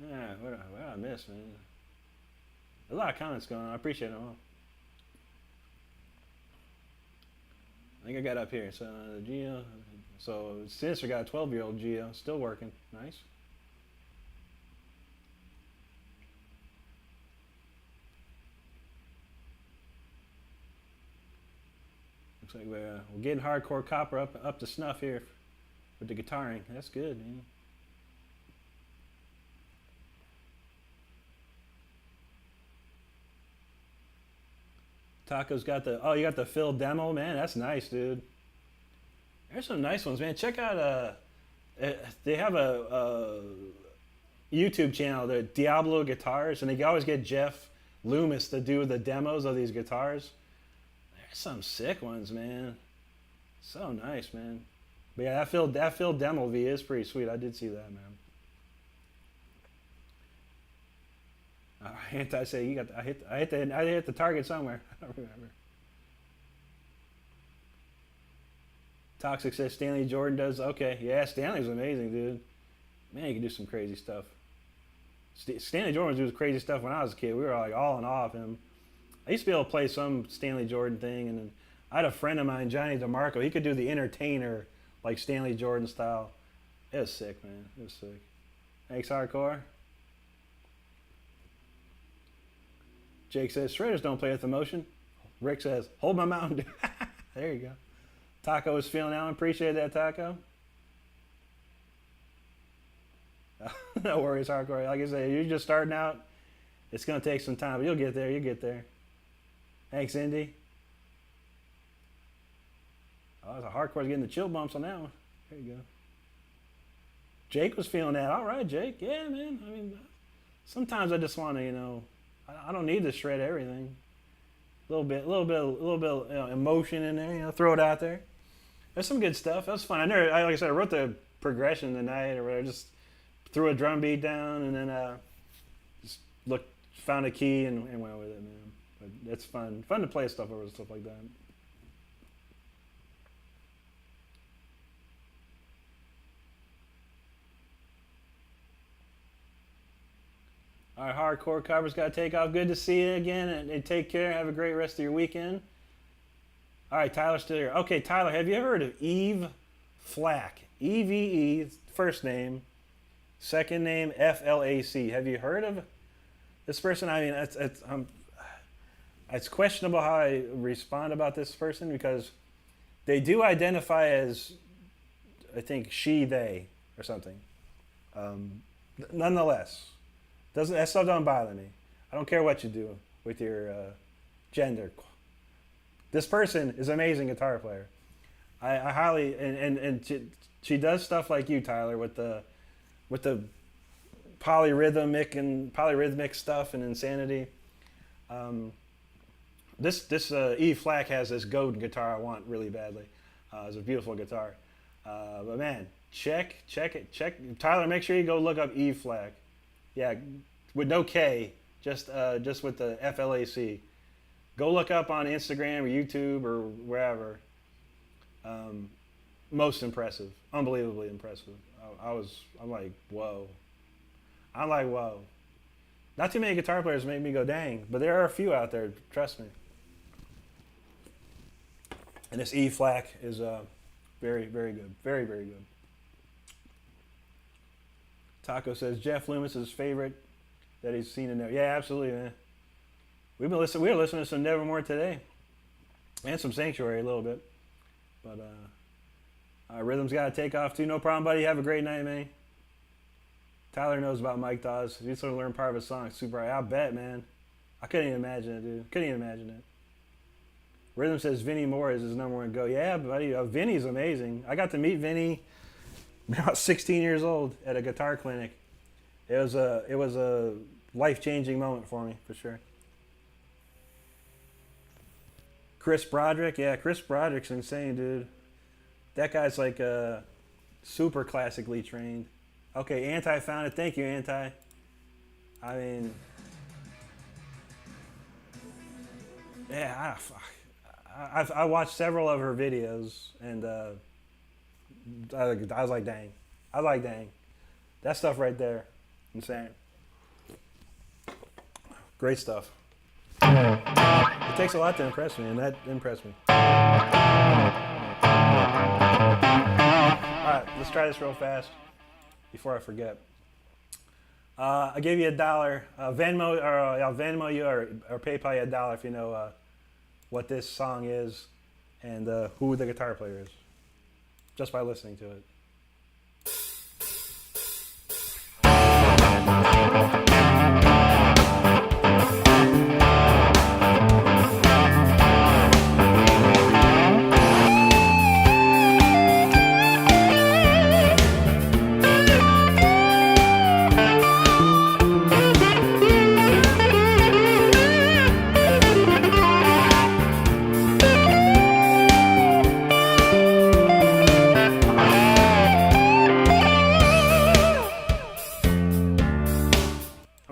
Yeah, what did I miss, man? A lot of comments going on. I appreciate them all. I think I got up here. So Geo. So Sinister got a 12-year-old Geo, still working. Nice. Looks like we're getting hardcore copper up to snuff here with the guitaring. That's good, man. Taco's got you got the Phil demo, man. That's nice, dude. There's some nice ones, man. Check out they have a YouTube channel, the Diablo Guitars, and they always get Jeff Loomis to do the demos of these guitars. There's some sick ones, man. So nice, man. But yeah, that Phil demo V is pretty sweet. I did see that, man. Anti say you got. I hit the target somewhere. I don't remember. Toxic says Stanley Jordan does. Okay, yeah, Stanley's amazing, dude. Man, he can do some crazy stuff. Stanley Jordan was doing crazy stuff when I was a kid. We were like all in awe of him. I used to be able to play some Stanley Jordan thing, and then I had a friend of mine, Johnny DeMarco. He could do the Entertainer like Stanley Jordan style. It was sick, man. It was sick. Thanks, Hardcore. Jake says, shredders don't play with emotion. Rick says, hold my Mountain Dew. There you go. Taco is feeling out. Appreciate that, Taco. No worries, Hardcore. Like I said, you're just starting out. It's going to take some time, but you'll get there. You'll get there. Thanks, Indy. Oh, the Hardcore's getting the chill bumps on that one. There you go. Jake was feeling that. All right, Jake. Yeah, man. I mean, sometimes I just want to, I don't need to shred everything. A little bit emotion in there, throw it out there. There's some good stuff. That was fun. Like I said, I wrote the progression tonight, or whatever. Just threw a drum beat down, and then just found a key and went with it, man. But it's fun to play stuff over stuff like that. All right, Hardcore Copper's got to take off. Good to see you again, and take care. Have a great rest of your weekend. All right, Tyler's still here. Okay, Tyler, have you ever heard of Eve Flack? EVE, first name, Second name FLAC. Have you heard of this person? I mean, it's questionable how I respond about this person because they do identify as, I think, she, they, or something. Nonetheless, that stuff don't bother me. I don't care what you do with your gender. This person is an amazing guitar player. I highly and she does stuff like you, Tyler, with the polyrhythmic stuff and insanity. This E Flack has this Godin guitar I want really badly. It's a beautiful guitar, but man, check it. Tyler, make sure you go look up E Flack. Yeah, with no K, just with the FLAC. Go look up on Instagram or YouTube or wherever. Most impressive, unbelievably impressive. I'm like, whoa. Not too many guitar players make me go, dang, but there are a few out there, trust me. And this E Flack is very, very good. Very, very good. Taco says Jeff Loomis's favorite that he's seen in there. Yeah, absolutely, man. We were listening to some Nevermore today. And some Sanctuary a little bit. But Rhythm's got to take off too. No problem, buddy. Have a great night, man. Tyler knows about Mike Dawes. If you sort of learn part of his song, super. I bet, man. I couldn't even imagine it, dude. Couldn't even imagine it. Rhythm says Vinnie Moore is his number one go. Yeah, buddy. Vinny's amazing. I got to meet Vinny when I was 16 years old at a guitar clinic. It was a life-changing moment for me, for sure. Chris Broderick. Yeah, Chris Broderick's insane, dude. That guy's like super classically trained. Okay, Anti found it. Thank you, Anti. I mean, yeah, I watched several of her videos, and I was like, dang. That stuff right there, insane. Great stuff. It takes a lot to impress me, and that impressed me. All right, let's try this real fast before I forget. I gave you $1. Venmo or I'll Venmo you or PayPal you $1 if you know what this song is and who the guitar player is, just by listening to it.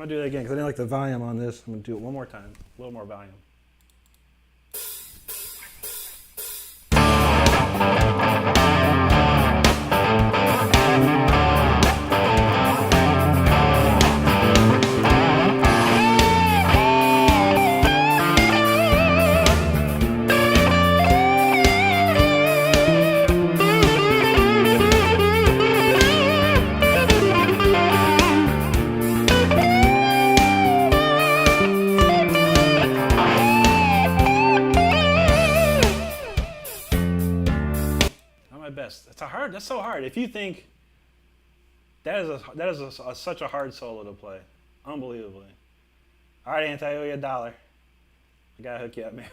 Do it again because I didn't like the volume on this. I'm going to do it one more time. A little more volume. That's so hard. If you think that is such a hard solo to play, unbelievably. All right, Anti, I owe you $1. I gotta hook you up, man.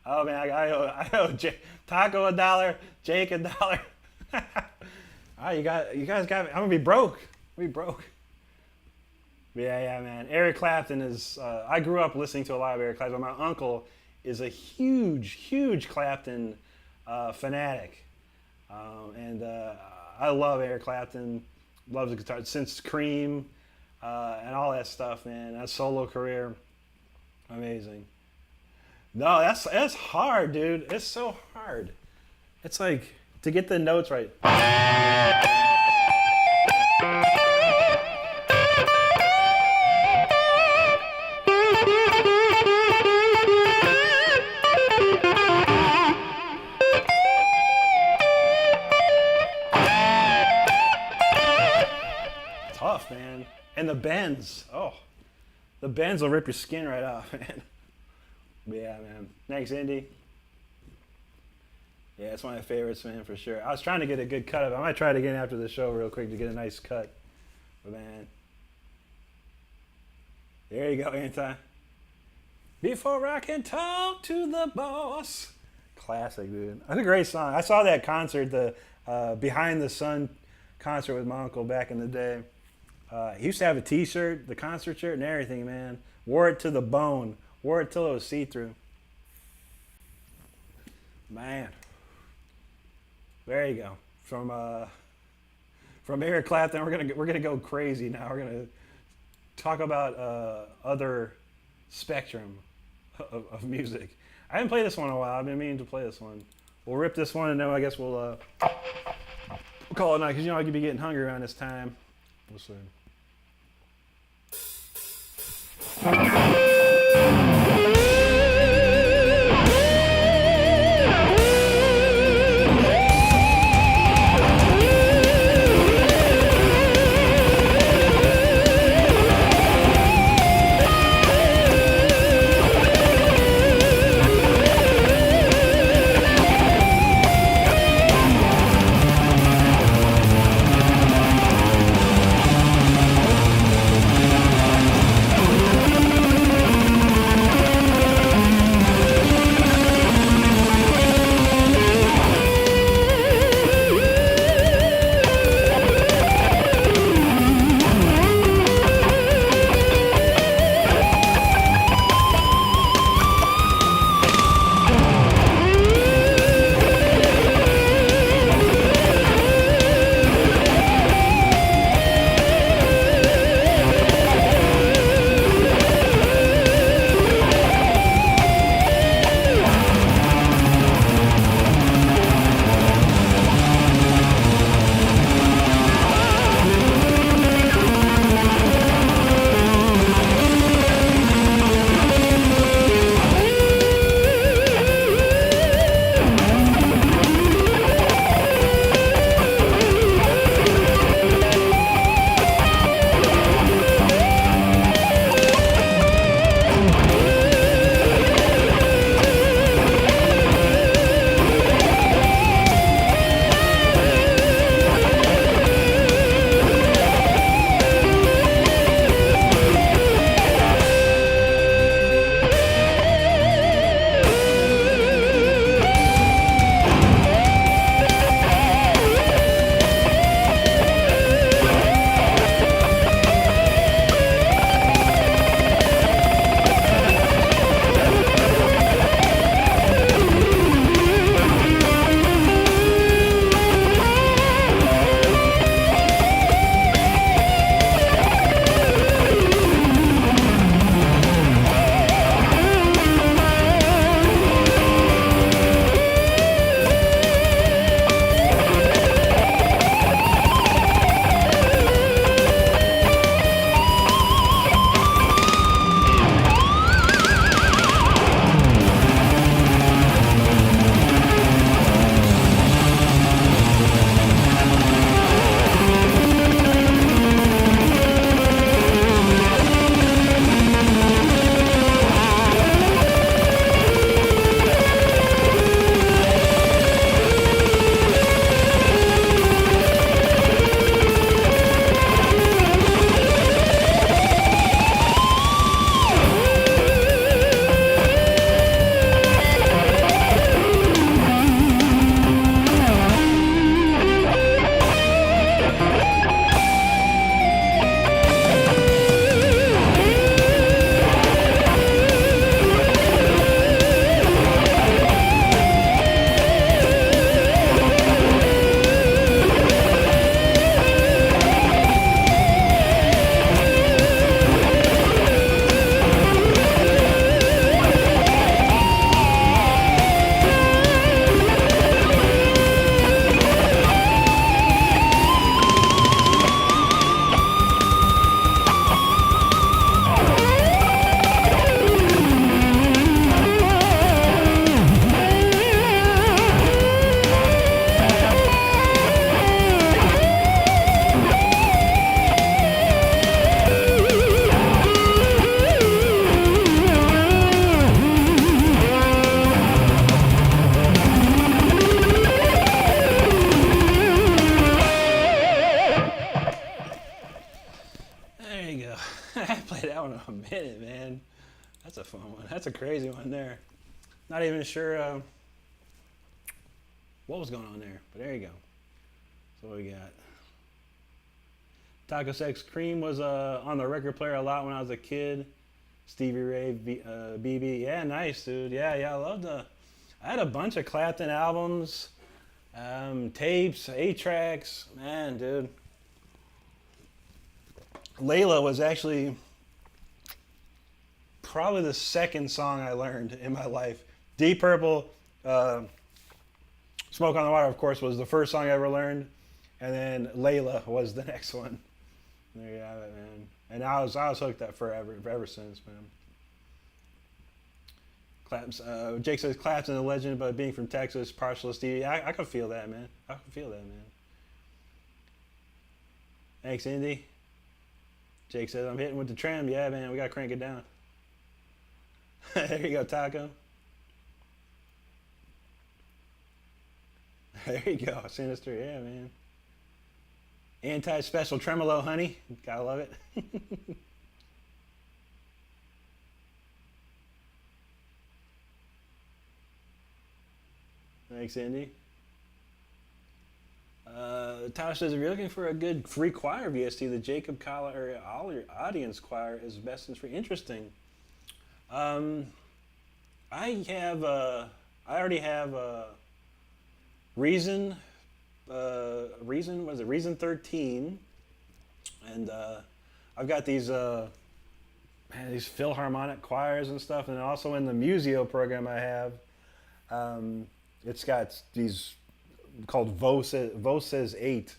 Oh man, I owe Taco $1, Jake $1. All right, you guys got me. I'm gonna be broke. Yeah, man. Eric Clapton is. I grew up listening to a lot of Eric Clapton. My uncle is a huge Clapton fanatic. And I love Eric Clapton, loves the guitar since Cream and all that stuff, man. That solo career, amazing. No, that's hard, dude. It's so hard. It's like to get the notes right. man. And the bends. Oh, the bends will rip your skin right off, man. But yeah, man. Next, Indy. Yeah, it's one of my favorites, man, for sure. I was trying to get a good cut of it. I might try it again after the show real quick to get a nice cut. But, man. There you go, Anti. Before I can talk to the boss. Classic, dude. That's a great song. I saw that concert, the Behind the Sun concert with my uncle back in the day. He used to have a t-shirt, the concert shirt and everything, man. Wore it to the bone. Wore it till it was see-through. Man. There you go. From Eric Clapton, we're gonna go crazy now. We're gonna talk about other spectrum of music. I haven't played this one in a while. I've been meaning to play this one. We'll rip this one, and then I guess we'll call it night, because you know I could be getting hungry around this time. We'll see. There you go. I played that one in a minute, man. That's a fun one. That's a crazy one there. Not even sure what was going on there, but there you go. So what we got. Taco Sex Cream was on the record player a lot when I was a kid. Stevie Ray, BB. Yeah, nice, dude. Yeah, I loved I had a bunch of Clapton albums, tapes, 8-tracks. Man, dude. Layla was actually probably the second song I learned in my life. Deep Purple, Smoke on the Water, of course, was the first song I ever learned. And then Layla was the next one. There you have it, man. And I was hooked up ever since, man. Jake says Clapton, a legend, but being from Texas, partial to Stevie. I could feel that, man. I could feel that, man. Thanks, Indy. Jake says, I'm hitting with the trim. Yeah, man, we got to crank it down. There you go, Taco. There you go, Sinister. Yeah, man. Anti-special tremolo, honey. Gotta love it. Thanks, Indy. Tosh says, if you're looking for a good free choir VST, the Jacob Collier Audience Choir is best and free. Interesting. I already have Reason. Reason 13, and I've got these Philharmonic choirs and stuff, and also in the Museo program I have, it's got these called Voces 8.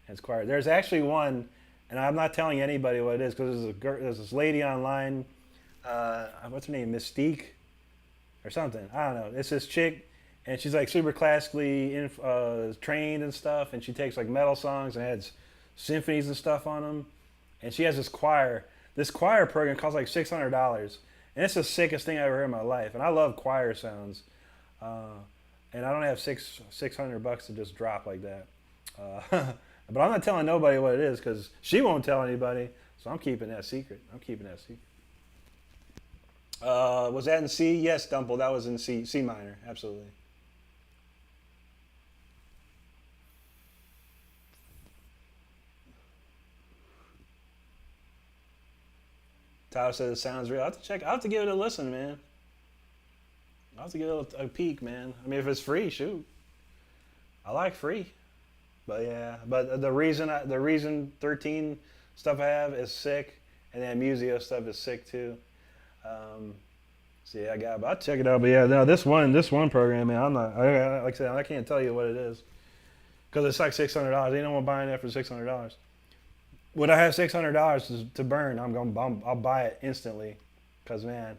It's choir. There's actually one, and I'm not telling anybody what it is because there's this lady online, what's her name, Mystique or something. I don't know. It's this chick. And she's like super classically trained and stuff, and she takes like metal songs and adds symphonies and stuff on them. And she has this choir. This choir program costs like $600, and it's the sickest thing I ever heard in my life. And I love choir sounds, and I don't have $600 to just drop like that. But I'm not telling nobody what it is because she won't tell anybody. So I'm keeping that secret. Was that in C? Yes, Dumple. That was in C minor. Absolutely. Tyler says it sounds real. I'll have to check. I'll have to give it a listen, man. I'll have to give it a peek, man. I mean, if it's free, shoot. I like free. But yeah, but the reason 13 stuff I have is sick, and then Museo stuff is sick too. So yeah, I'll check it out. But yeah, no, this one program, man, like I said, I can't tell you what it is because it's like $600. Ain't no one buying that for $600. Would I have $600 to burn? I'll buy it instantly, because man,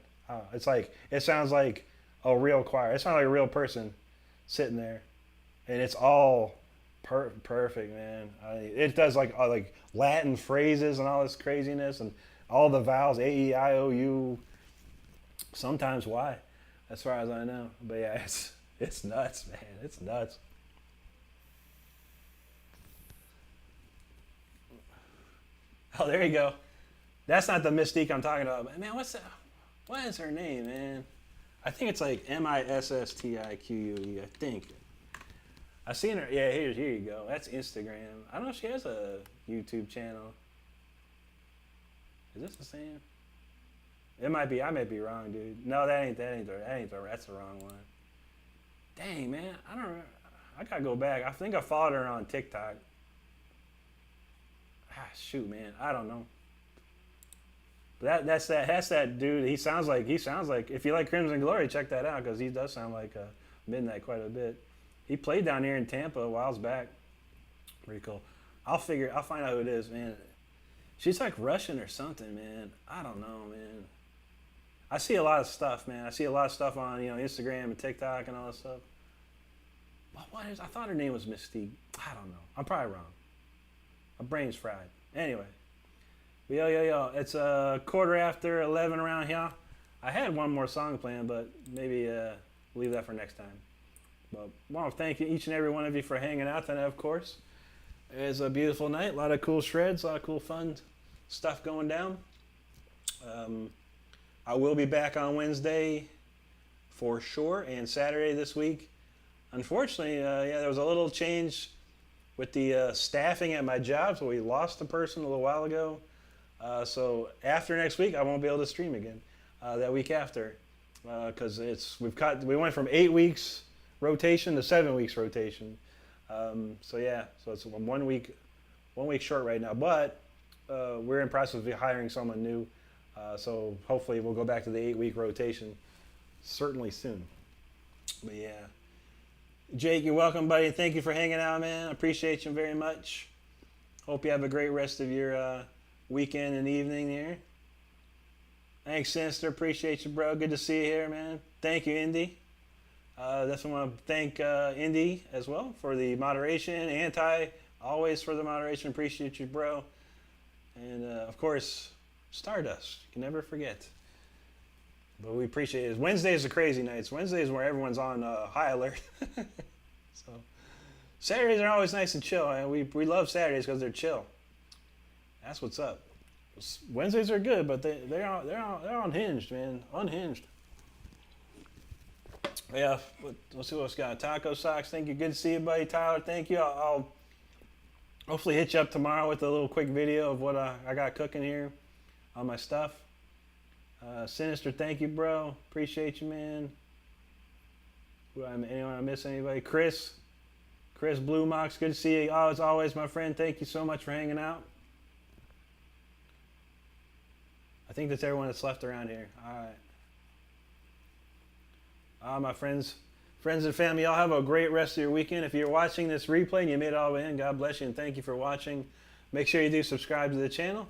it sounds like a real choir. It sounds like a real person sitting there, and it's all perfect, man. It does like Latin phrases and all this craziness and all the vowels, A, E, I, O, U, sometimes Y, as far as I know. But yeah, it's nuts, man. It's nuts. Oh, there you go. That's not the Mystique I'm talking about. Man, what is her name, man? I think it's like Miststique, I think. I seen her. Yeah, here you go. That's Instagram. I don't know if she has a YouTube channel. Is this the same? It might be. I might be wrong, dude. No, that's the wrong one. Dang, man. I don't know. I gotta go back. I think I followed her on TikTok. Shoot, man. I don't know. But that's that dude. He sounds like. If you like Crimson Glory, check that out because he does sound like Midnight quite a bit. He played down here in Tampa a while back. Pretty cool. I'll find out who it is, man. She's like Russian or something, man. I don't know, man. I see a lot of stuff, man. I see a lot of stuff on Instagram and TikTok and all that stuff. What is? I thought her name was Mystique. I don't know. I'm probably wrong. My brain's fried. Anyway. Yo. It's a 11:15 around here. I had one more song planned, but maybe leave that for next time. But I want to thank each and every one of you for hanging out tonight, of course. It's a beautiful night. A lot of cool shreds, a lot of cool fun stuff going down. I will be back on Wednesday for sure, and Saturday this week. Unfortunately, yeah, there was a little change with the staffing at my job, so we lost a person a little while ago. So after next week, I won't be able to stream again. That week after, because we went from 8 weeks rotation to 7 weeks rotation. So yeah, so it's 1 week short right now. But we're in process of hiring someone new. So hopefully we'll go back to the 8-week rotation certainly soon. But yeah, Jake, you're welcome, buddy. Thank you for hanging out, man. I appreciate you very much. Hope you have a great rest of your weekend and evening here. Thanks, Sinister. Appreciate you, bro. Good to see you here, man. Thank you, Indy. Definitely want to thank Indy as well for the moderation. Anti, always for the moderation. Appreciate you, bro. And of course, Stardust. You can never forget. But we appreciate it. Wednesdays are crazy nights. Wednesdays where everyone's on high alert. So Saturdays are always nice and chill. And we love Saturdays because they're chill. That's what's up. Wednesdays are good, but they're unhinged, man. Unhinged. Yeah, let's see what's got. Taco Socks, thank you. Good to see you, buddy. Tyler, thank you. I'll hopefully hit you up tomorrow with a little quick video of what I got cooking here on my stuff. Sinister, thank you, bro. Appreciate you, man. Anyone I miss anybody? Chris Blue Mox, good to see you. Oh, as always, my friend. Thank you so much for hanging out. I think that's everyone that's left around here. All right. My friends and family, y'all have a great rest of your weekend. If you're watching this replay and you made it all the way in, God bless you and thank you for watching. Make sure you do subscribe to the channel.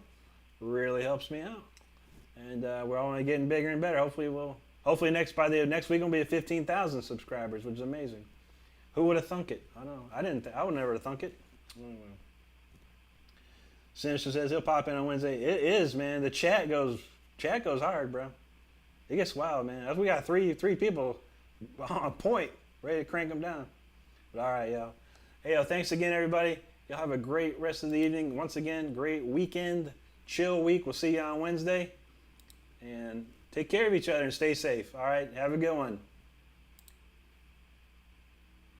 Really helps me out. And we're only getting bigger and better. Hopefully next week will be at 15,000 subscribers, which is amazing. Who would have thunk it? I don't know. I would never have thunk it. Sinister says he'll pop in on Wednesday. It is, man. The chat goes hard, bro. It gets wild, man. We got three people on point, ready to crank them down. But all right, y'all. Hey, yo, thanks again, everybody. Y'all have a great rest of the evening. Once again, great weekend, chill week. We'll see you on Wednesday. And take care of each other and stay safe. All right, have a good one.